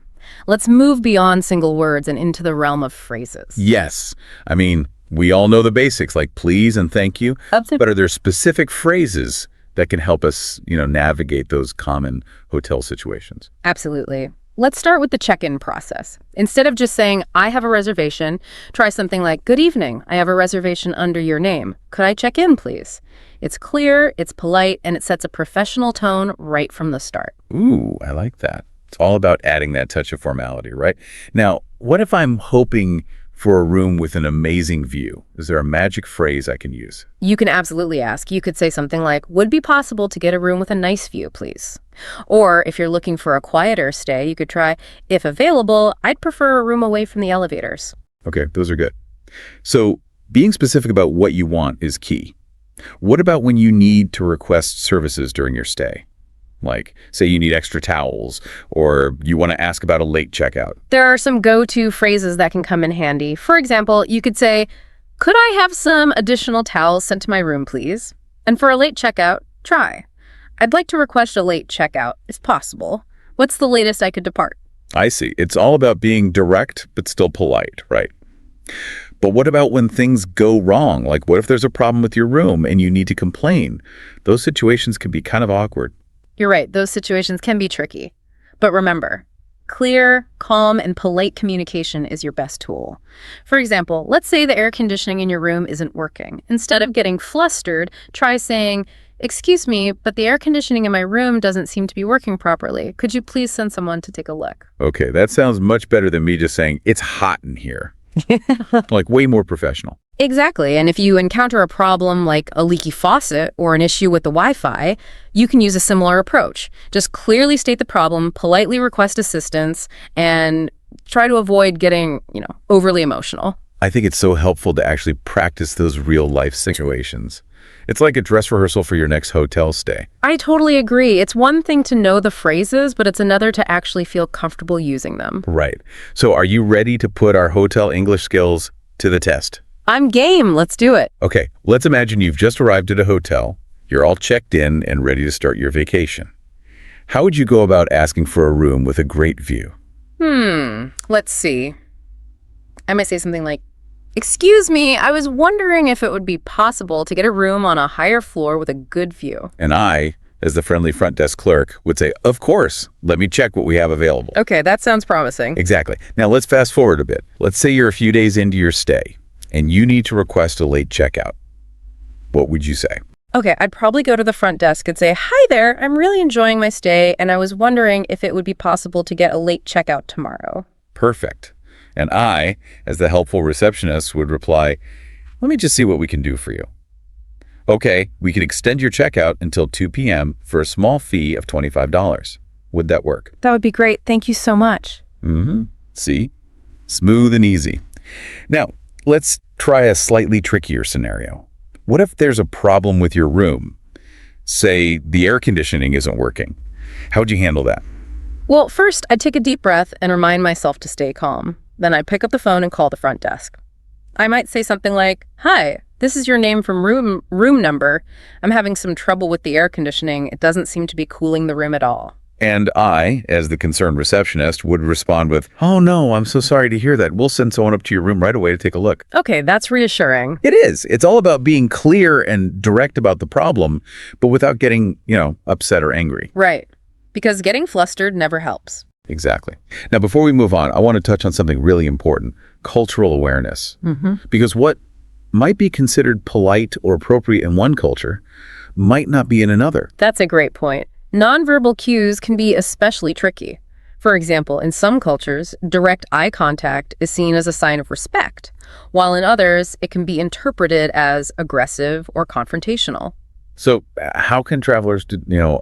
Let's move beyond single words and into the realm of phrases. Yes. I mean, we all know the basics like please and thank you, but are there specific phrases that can help us, navigate those common hotel situations? Absolutely. Let's start with the check-in process. Instead of just saying, I have a reservation, try something like, good evening, I have a reservation under your name. Could I check in, please? It's clear, it's polite, and it sets a professional tone right from the start. Ooh, I like that. It's all about adding that touch of formality, right? Now, what if I'm hoping for a room with an amazing view? Is there a magic phrase I can use? You can absolutely ask. You could say something like, would it be possible to get a room with a nice view, please? Or if you're looking for a quieter stay, you could try, if available, I'd prefer a room away from the elevators. Okay, those are good. So being specific about what you want is key. What about when you need to request services during your stay? Like, say you need extra towels, or you want to ask about a late checkout. There are some go-to phrases that can come in handy. For example, you could say, could I have some additional towels sent to my room, please? And for a late checkout, try, I'd like to request a late checkout, if possible. What's the latest I could depart? I see. It's all about being direct, but still polite, right? But what about when things go wrong? Like, what if there's a problem with your room and you need to complain? Those situations can be kind of awkward. You're right, those situations can be tricky. But remember, clear, calm, and polite communication is your best tool. For example, let's say the air conditioning in your room isn't working. Instead of getting flustered, try saying, excuse me, but the air conditioning in my room doesn't seem to be working properly. Could you please send someone to take a look? Okay, that sounds much better than me just saying, it's hot in here. Like, way more professional. Exactly. And if you encounter a problem like a leaky faucet or an issue with the Wi-Fi, you can use a similar approach. Just clearly state the problem, politely request assistance, and try to avoid getting, overly emotional. I think it's so helpful to actually practice those real life situations. It's like a dress rehearsal for your next hotel stay. I totally agree. It's one thing to know the phrases, but it's another to actually feel comfortable using them. Right. So are you ready to put our hotel English skills to the test? I'm game. Let's do it. Okay, let's imagine you've just arrived at a hotel. You're all checked in and ready to start your vacation. How would you go about asking for a room with a great view? Let's see. I might say something like, "Excuse me, I was wondering if it would be possible to get a room on a higher floor with a good view." And I, as the friendly front desk clerk, would say, "Of course, let me check what we have available." Okay, that sounds promising. Exactly. Now let's fast forward a bit. Let's say you're a few days into your stay and you need to request a late checkout. What would you say? Okay, I'd probably go to the front desk and say, "Hi there, I'm really enjoying my stay, and I was wondering if it would be possible to get a late checkout tomorrow." Perfect. And I, as the helpful receptionist, would reply, "Let me just see what we can do for you." Okay, we can extend your checkout until 2 p.m. for a small fee of $25. Would that work? That would be great. Thank you so much. See? Smooth and easy. Now, let's try a slightly trickier scenario. What if there's a problem with your room? Say the air conditioning isn't working. How would you handle that? Well, first, I'd take a deep breath and remind myself to stay calm. Then I'd pick up the phone and call the front desk. I might say something like, "Hi, this is your name from room number. I'm having some trouble with the air conditioning. It doesn't seem to be cooling the room at all." And I, as the concerned receptionist, would respond with, "Oh no, I'm so sorry to hear that. We'll send someone up to your room right away to take a look." Okay, that's reassuring. It is. It's all about being clear and direct about the problem, but without getting, upset or angry. Right. Because getting flustered never helps. Exactly. Now, before we move on, I want to touch on something really important, cultural awareness. Because what might be considered polite or appropriate in one culture might not be in another. That's a great point. Nonverbal cues can be especially tricky. For example, in some cultures, direct eye contact is seen as a sign of respect, while in others, it can be interpreted as aggressive or confrontational. So how can travelers,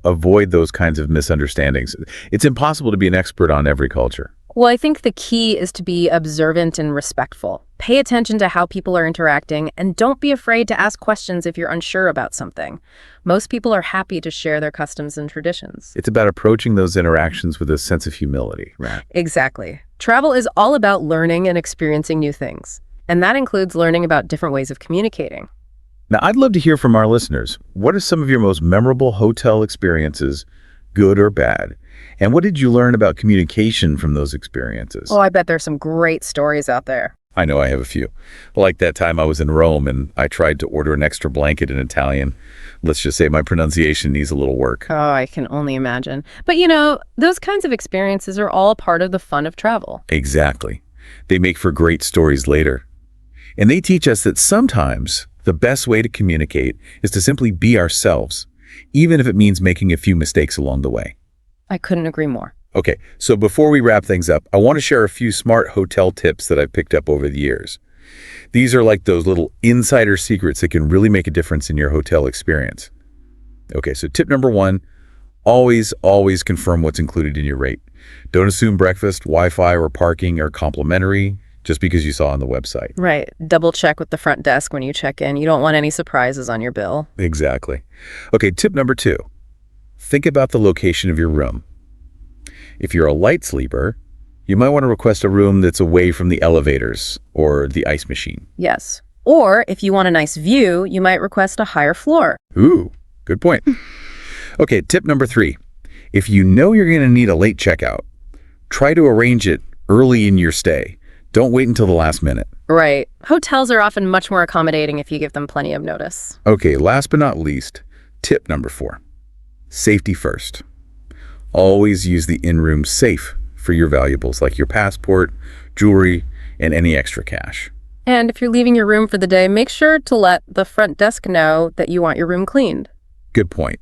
avoid those kinds of misunderstandings? It's impossible to be an expert on every culture. Well, I think the key is to be observant and respectful. Pay attention to how people are interacting, and don't be afraid to ask questions if you're unsure about something. Most people are happy to share their customs and traditions. It's about approaching those interactions with a sense of humility, right? Exactly. Travel is all about learning and experiencing new things, and that includes learning about different ways of communicating. Now, I'd love to hear from our listeners. What are some of your most memorable hotel experiences, good or bad? And what did you learn about communication from those experiences? Oh, I bet there's some great stories out there. I know I have a few. Like that time I was in Rome and I tried to order an extra blanket in Italian. Let's just say my pronunciation needs a little work. Oh, I can only imagine. But those kinds of experiences are all part of the fun of travel. Exactly. They make for great stories later. And they teach us that sometimes the best way to communicate is to simply be ourselves, even if it means making a few mistakes along the way. I couldn't agree more. Okay, so before we wrap things up, I want to share a few smart hotel tips that I've picked up over the years. These are like those little insider secrets that can really make a difference in your hotel experience. Okay, so tip number 1, always confirm what's included in your rate. Don't assume breakfast, Wi-Fi, or parking are complimentary just because you saw on the website. Right. Double check with the front desk when you check in. You don't want any surprises on your bill. Exactly. Okay, tip number 2. Think about the location of your room. If you're a light sleeper, you might want to request a room that's away from the elevators or the ice machine. Yes. Or if you want a nice view, you might request a higher floor. Ooh, good point. Okay, tip number 3. If you know you're going to need a late checkout, try to arrange it early in your stay. Don't wait until the last minute. Right. Hotels are often much more accommodating if you give them plenty of notice. Okay, last but not least, tip number 4. Safety first. Always use the in-room safe for your valuables like your passport, jewelry, and any extra cash. And if you're leaving your room for the day, make sure to let the front desk know that you want your room cleaned. Good point.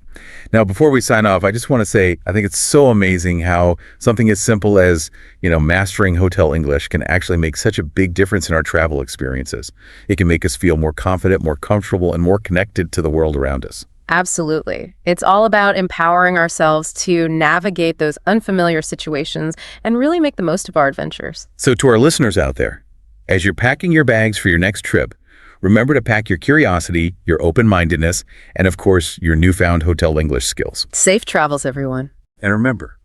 Now, before we sign off, I just want to say I think it's so amazing how something as simple as, mastering hotel English can actually make such a big difference in our travel experiences. It can make us feel more confident, more comfortable, and more connected to the world around us. Absolutely. It's all about empowering ourselves to navigate those unfamiliar situations and really make the most of our adventures. So to our listeners out there, as you're packing your bags for your next trip, remember to pack your curiosity, your open-mindedness, and of course, your newfound hotel English skills. Safe travels, everyone. And remember,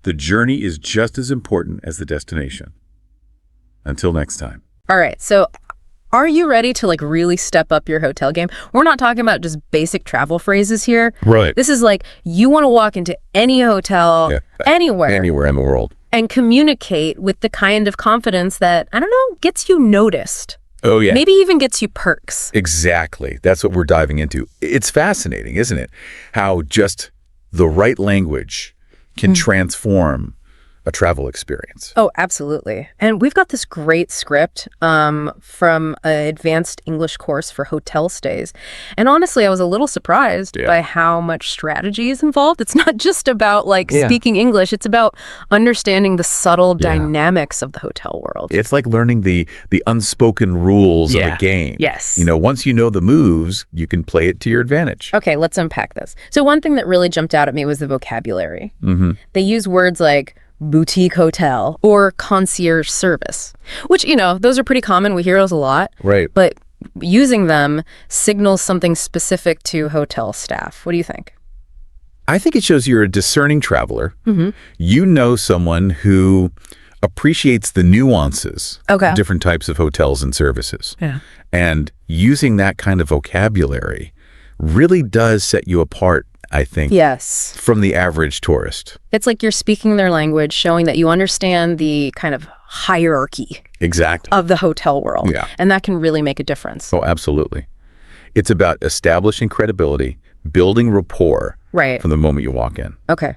the journey is just as important as the destination. Until next time. All right, so are you ready to really step up your hotel game? We're not talking about just basic travel phrases here. Right. This is you want to walk into any hotel, anywhere. Anywhere in the world. And communicate with the kind of confidence that, I don't know, gets you noticed. Oh, yeah. Maybe even gets you perks. Exactly. That's what we're diving into. It's fascinating, isn't it? How just the right language can transform a travel experience. Oh, absolutely. And we've got this great script from an advanced English course for hotel stays. And honestly, I was a little surprised by how much strategy is involved. It's not just about speaking English. It's about understanding the subtle dynamics of the hotel world. It's like learning the unspoken rules of a game. Yes. Once you know the moves, you can play it to your advantage. Okay, let's unpack this. So one thing that really jumped out at me was the vocabulary. They use words like boutique hotel or concierge service, which, those are pretty common. We hear those a lot. Right. But using them signals something specific to hotel staff. What do you think? I think it shows you're a discerning traveler. You know someone who appreciates the nuances of different types of hotels and services. Yeah. And using that kind of vocabulary really does set you apart, I think, from the average tourist. It's like you're speaking their language, showing that you understand the kind of hierarchy of the hotel world. Yeah. And that can really make a difference. Oh, absolutely. It's about establishing credibility, building rapport from the moment you walk in. Okay.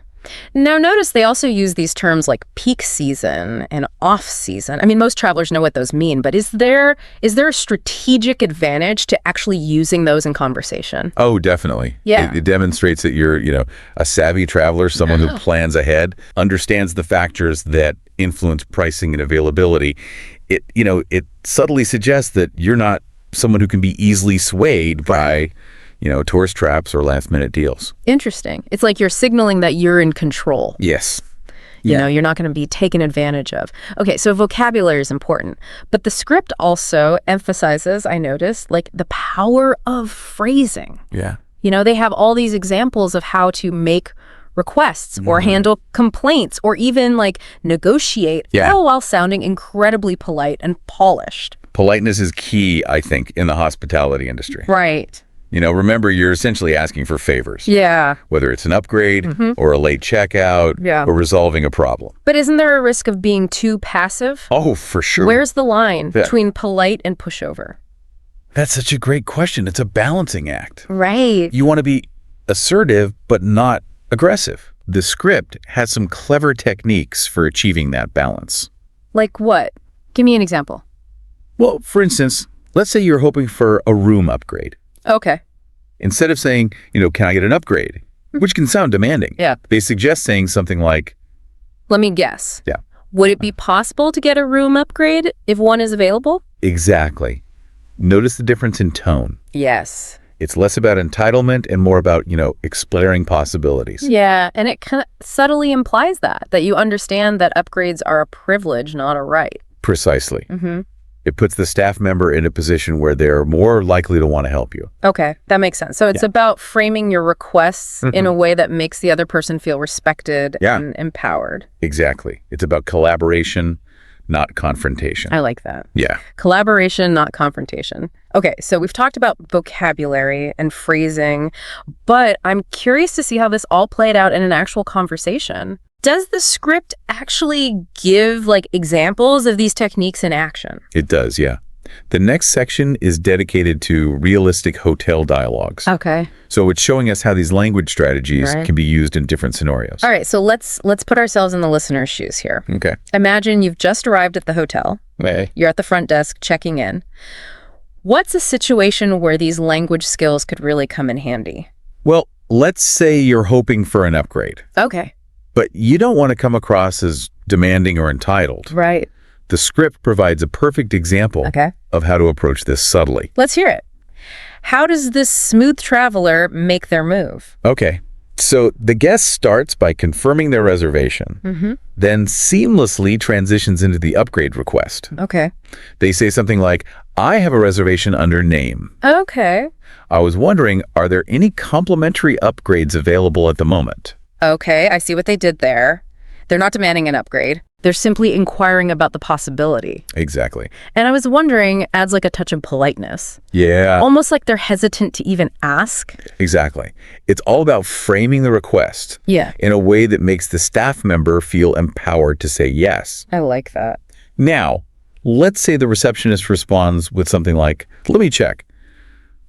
Now, notice they also use these terms like peak season and off season. I mean, most travelers know what those mean, but is there a strategic advantage to actually using those in conversation? Oh, definitely. Yeah. It demonstrates that you're, a savvy traveler, someone who plans ahead, understands the factors that influence pricing and availability. It subtly suggests that you're not someone who can be easily swayed by tourist traps or last-minute deals. Interesting. It's like you're signaling that you're in control. Yes. You're not going to be taken advantage of. Okay, so vocabulary is important. But the script also emphasizes, I noticed, the power of phrasing. Yeah. They have all these examples of how to make requests or handle complaints or even negotiate, all while sounding incredibly polite and polished. Politeness is key, I think, in the hospitality industry. Right. Remember, you're essentially asking for favors. Yeah. Whether it's an upgrade or a late checkout or resolving a problem. But isn't there a risk of being too passive? Oh, for sure. Where's the line between polite and pushover? That's such a great question. It's a balancing act. Right. You want to be assertive, but not aggressive. The script has some clever techniques for achieving that balance. Like what? Give me an example. Well, for instance, let's say you're hoping for a room upgrade. Okay. Instead of saying, can I get an upgrade? Which can sound demanding. Yeah. They suggest saying something like, let me guess. Yeah. Would it be possible to get a room upgrade if one is available? Exactly. Notice the difference in tone. Yes. It's less about entitlement and more about, exploring possibilities. Yeah, and it kind of subtly implies that you understand that upgrades are a privilege, not a right. Precisely. It puts the staff member in a position where they're more likely to want to help you. Okay, that makes sense. So it's about framing your requests in a way that makes the other person feel respected and empowered. Exactly. It's about collaboration, not confrontation. I like that. Yeah. Collaboration, not confrontation. Okay, so we've talked about vocabulary and phrasing, but I'm curious to see how this all played out in an actual conversation. Does the script actually give examples of these techniques in action? It does, yeah. The next section is dedicated to realistic hotel dialogues. Okay. So it's showing us how these language strategies can be used in different scenarios. All right, so let's put ourselves in the listener's shoes here. Okay. Imagine you've just arrived at the hotel. Hey. You're at the front desk checking in. What's a situation where these language skills could really come in handy? Well, let's say you're hoping for an upgrade. Okay. But you don't want to come across as demanding or entitled. Right. The script provides a perfect example of how to approach this subtly. Let's hear it. How does this smooth traveler make their move? Okay. So the guest starts by confirming their reservation, then seamlessly transitions into the upgrade request. Okay. They say something like, I have a reservation under name. Okay. I was wondering, are there any complimentary upgrades available at the moment? Okay, I see what they did there. They're not demanding an upgrade. They're simply inquiring about the possibility. Exactly. And I was wondering, adds like a touch of politeness. Yeah. Almost like they're hesitant to even ask. Exactly. It's all about framing the request in a way that makes the staff member feel empowered to say yes. I like that. Now, let's say the receptionist responds with something like, let me check.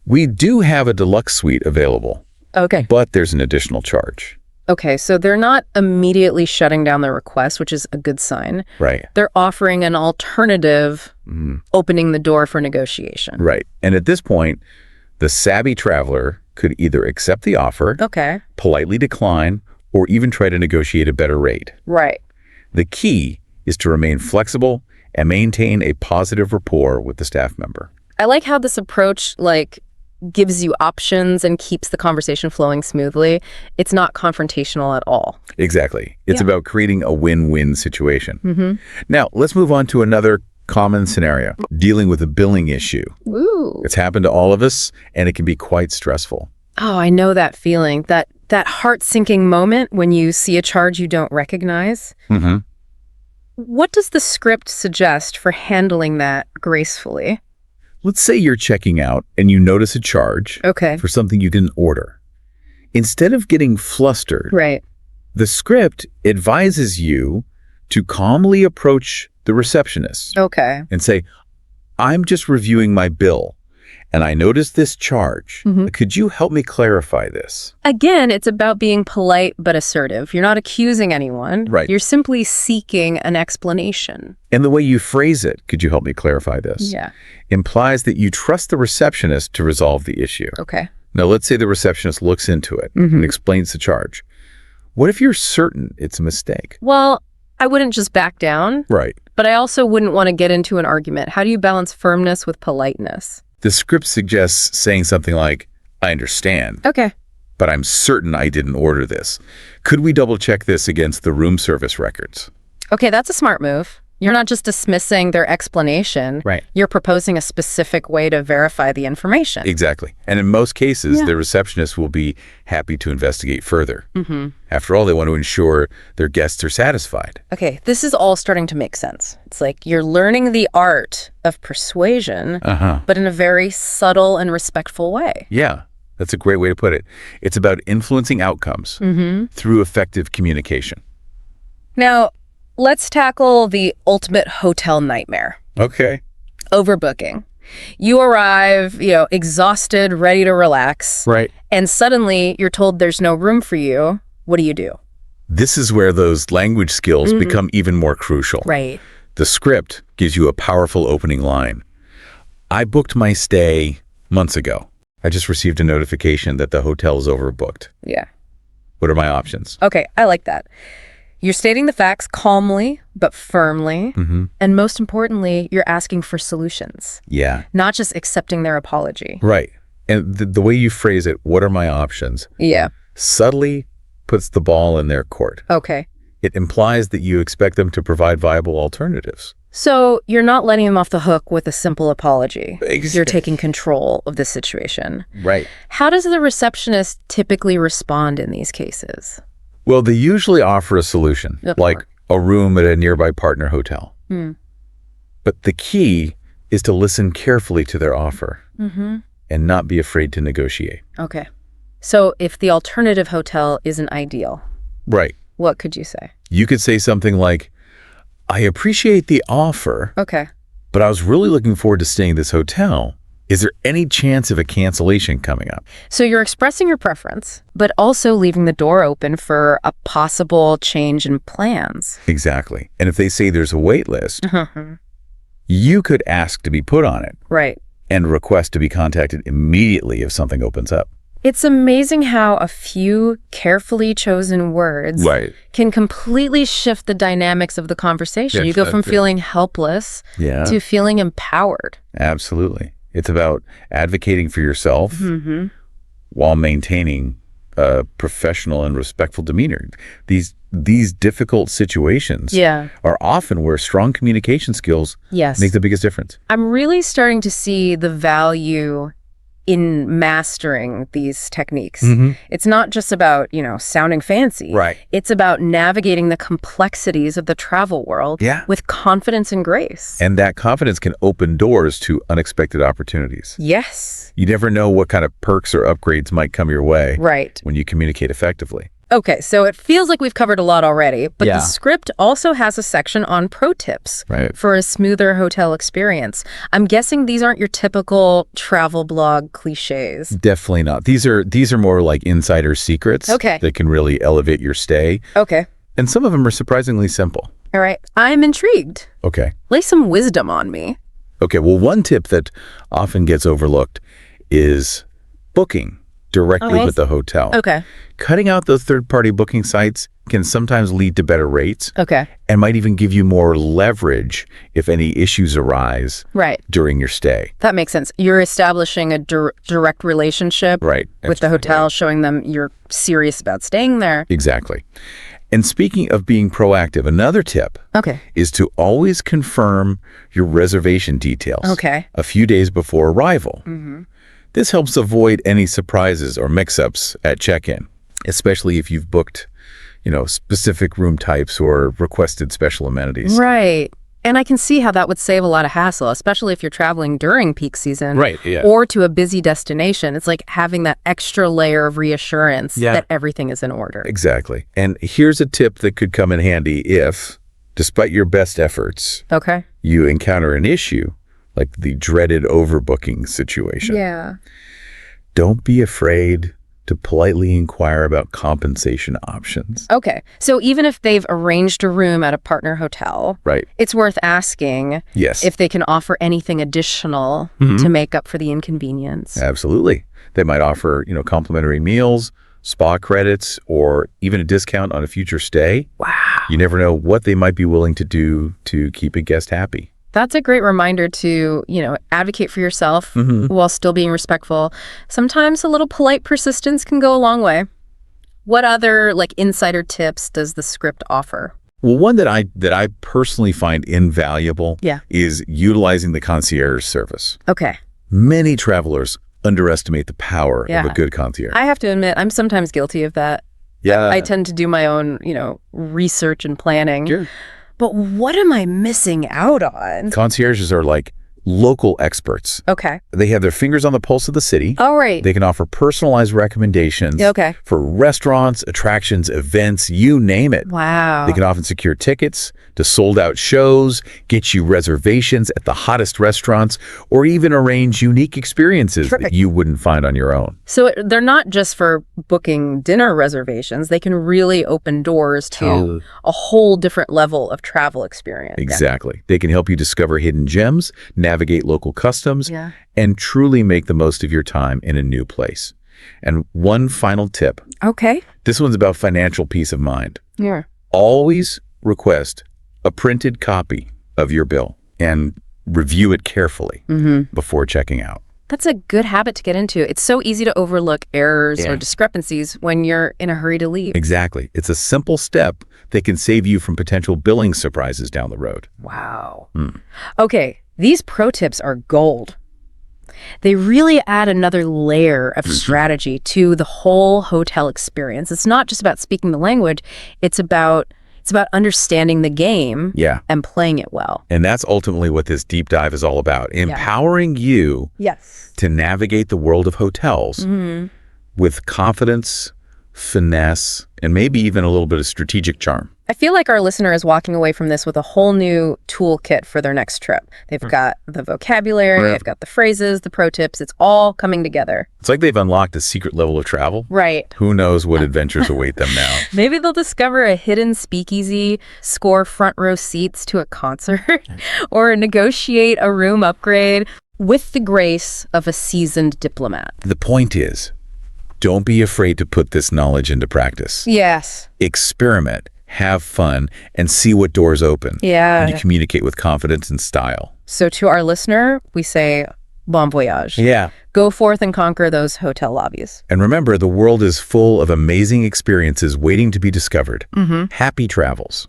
We do have a deluxe suite available. Okay. But there's an additional charge. Okay, so they're not immediately shutting down their request, which is a good sign. Right. They're offering an alternative, opening the door for negotiation. Right. And at this point, the savvy traveler could either accept the offer, politely decline, or even try to negotiate a better rate. Right. The key is to remain flexible and maintain a positive rapport with the staff member. I like how this approach, gives you options and keeps the conversation flowing smoothly. It's not confrontational at all. Exactly. It's about creating a win-win situation. Now, let's move on to another common scenario, dealing with a billing issue. Ooh. It's happened to all of us, and it can be quite stressful. Oh, I know that feeling, that heart-sinking moment when you see a charge you don't recognize. What does the script suggest for handling that gracefully? Let's say you're checking out and you notice a charge for something you didn't order. Instead of getting flustered, the script advises you to calmly approach the receptionist and say, I'm just reviewing my bill and I noticed this charge. Could you help me clarify this? Again, it's about being polite but assertive. You're not accusing anyone. Right. You're simply seeking an explanation. And the way you phrase it, could you help me clarify this? Implies that you trust the receptionist to resolve the issue. Okay. Now, let's say the receptionist looks into it and explains the charge. What if you're certain it's a mistake? Well, I wouldn't just back down. Right. But I also wouldn't want to get into an argument. How do you balance firmness with politeness? The script suggests saying something like, I understand. Okay. But I'm certain I didn't order this. Could we double check this against the room service records? Okay, that's a smart move. You're not just dismissing their explanation. Right. You're proposing a specific way to verify the information. Exactly. And in most cases, the receptionist will be happy to investigate further. After all, they want to ensure their guests are satisfied. Okay, this is all starting to make sense. It's like you're learning the art of persuasion, but in a very subtle and respectful way. Yeah, that's a great way to put it. It's about influencing outcomes through effective communication. Now, let's tackle the ultimate hotel nightmare. Okay. Overbooking. You arrive, exhausted, ready to relax. Right. And suddenly you're told there's no room for you. What do? This is where those language skills become even more crucial. Right. The script gives you a powerful opening line. I booked my stay months ago. I just received a notification that the hotel is overbooked. Yeah. What are my options? Okay, I like that. You're stating the facts calmly, but firmly. And most importantly, you're asking for solutions. Yeah. Not just accepting their apology. Right. And the way you phrase it, what are my options? Yeah. Subtly puts the ball in their court. Okay. It implies that you expect them to provide viable alternatives. So you're not letting them off the hook with a simple apology. Exactly. You're taking control of the situation. Right. How does the receptionist typically respond in these cases? Well, they usually offer a solution, like a room at a nearby partner hotel. But the key is to listen carefully to their offer and not be afraid to negotiate. Okay. So if the alternative hotel isn't ideal, right, what could you say? You could say something like, I appreciate the offer, but I was really looking forward to staying at this hotel. Is there any chance of a cancellation coming up? So you're expressing your preference, but also leaving the door open for a possible change in plans. Exactly. And if they say there's a wait list, you could ask to be put on it. Right. And request to be contacted immediately if something opens up. It's amazing how a few carefully chosen words can completely shift the dynamics of the conversation. Yes, you go from feeling helpless to feeling empowered. Absolutely. It's about advocating for yourself while maintaining professional and respectful demeanor. These difficult situations are often where strong communication skills make the biggest difference. I'm really starting to see the value in mastering these techniques. It's not just about, sounding fancy. Right. It's about navigating the complexities of the travel world with confidence and grace. And that confidence can open doors to unexpected opportunities. Yes. You never know what kind of perks or upgrades might come your way when you communicate effectively. Okay, so it feels like we've covered a lot already, but the script also has a section on pro tips for a smoother hotel experience. I'm guessing these aren't your typical travel blog cliches. Definitely not. These are more like insider secrets that can really elevate your stay. Okay. And some of them are surprisingly simple. All right. I'm intrigued. Okay. Lay some wisdom on me. Okay, well, one tip that often gets overlooked is booking directly with the hotel. Okay. Cutting out those third-party booking sites can sometimes lead to better rates. Okay. And might even give you more leverage if any issues arise during your stay. That makes sense. You're establishing a direct relationship with the hotel, showing them you're serious about staying there. Exactly. And speaking of being proactive, another tip is to always confirm your reservation details a few days before arrival. This helps avoid any surprises or mix-ups at check-in, especially if you've booked, specific room types or requested special amenities. Right. And I can see how that would save a lot of hassle, especially if you're traveling during peak season Yeah. or to a busy destination. It's like having that extra layer of reassurance that everything is in order. Exactly. And here's a tip that could come in handy if, despite your best efforts, you encounter an issue like the dreaded overbooking situation. Yeah. Don't be afraid to politely inquire about compensation options. Okay. So even if they've arranged a room at a partner hotel, it's worth asking if they can offer anything additional to make up for the inconvenience. Absolutely. They might offer, complimentary meals, spa credits, or even a discount on a future stay. Wow. You never know what they might be willing to do to keep a guest happy. That's a great reminder to, advocate for yourself while still being respectful. Sometimes a little polite persistence can go a long way. What other insider tips does the script offer? Well, one that I personally find invaluable is utilizing the concierge service. Okay. Many travelers underestimate the power of a good concierge. I have to admit, I'm sometimes guilty of that. Yeah. I tend to do my own, research and planning. Sure. But what am I missing out on? Concierges are like local experts. Okay. They have their fingers on the pulse of the city. All right. They can offer personalized recommendations for restaurants, attractions, events, you name it. Wow. They can often secure tickets to sold-out shows, get you reservations at the hottest restaurants, or even arrange unique experiences that you wouldn't find on your own. So they're not just for booking dinner reservations. They can really open doors to a whole different level of travel experience. Exactly. They can help you discover hidden gems, navigate local customs, and truly make the most of your time in a new place. And one final tip. Okay. This one's about financial peace of mind. Yeah. Always request a printed copy of your bill and review it carefully before checking out. That's a good habit to get into. It's so easy to overlook errors or discrepancies when you're in a hurry to leave. Exactly. It's a simple step that can save you from potential billing surprises down the road. Wow. Okay, these pro tips are gold. They really add another layer of strategy to the whole hotel experience. It's not just about speaking the language. It's about understanding the game and playing it well. And that's ultimately what this deep dive is all about. Empowering you to navigate the world of hotels with confidence, finesse, and maybe even a little bit of strategic charm. I feel like our listener is walking away from this with a whole new toolkit for their next trip. They've got the vocabulary, they've got the phrases, the pro tips. It's all coming together. It's like they've unlocked a secret level of travel. Right. Who knows what adventures await them now. Maybe they'll discover a hidden speakeasy, score front row seats to a concert, or negotiate a room upgrade with the grace of a seasoned diplomat. The point is, don't be afraid to put this knowledge into practice. Yes. Experiment, have fun, and see what doors open. Yeah. And you communicate with confidence and style. So to our listener, we say, Bon voyage. Yeah. Go forth and conquer those hotel lobbies. And remember, the world is full of amazing experiences waiting to be discovered. Happy travels.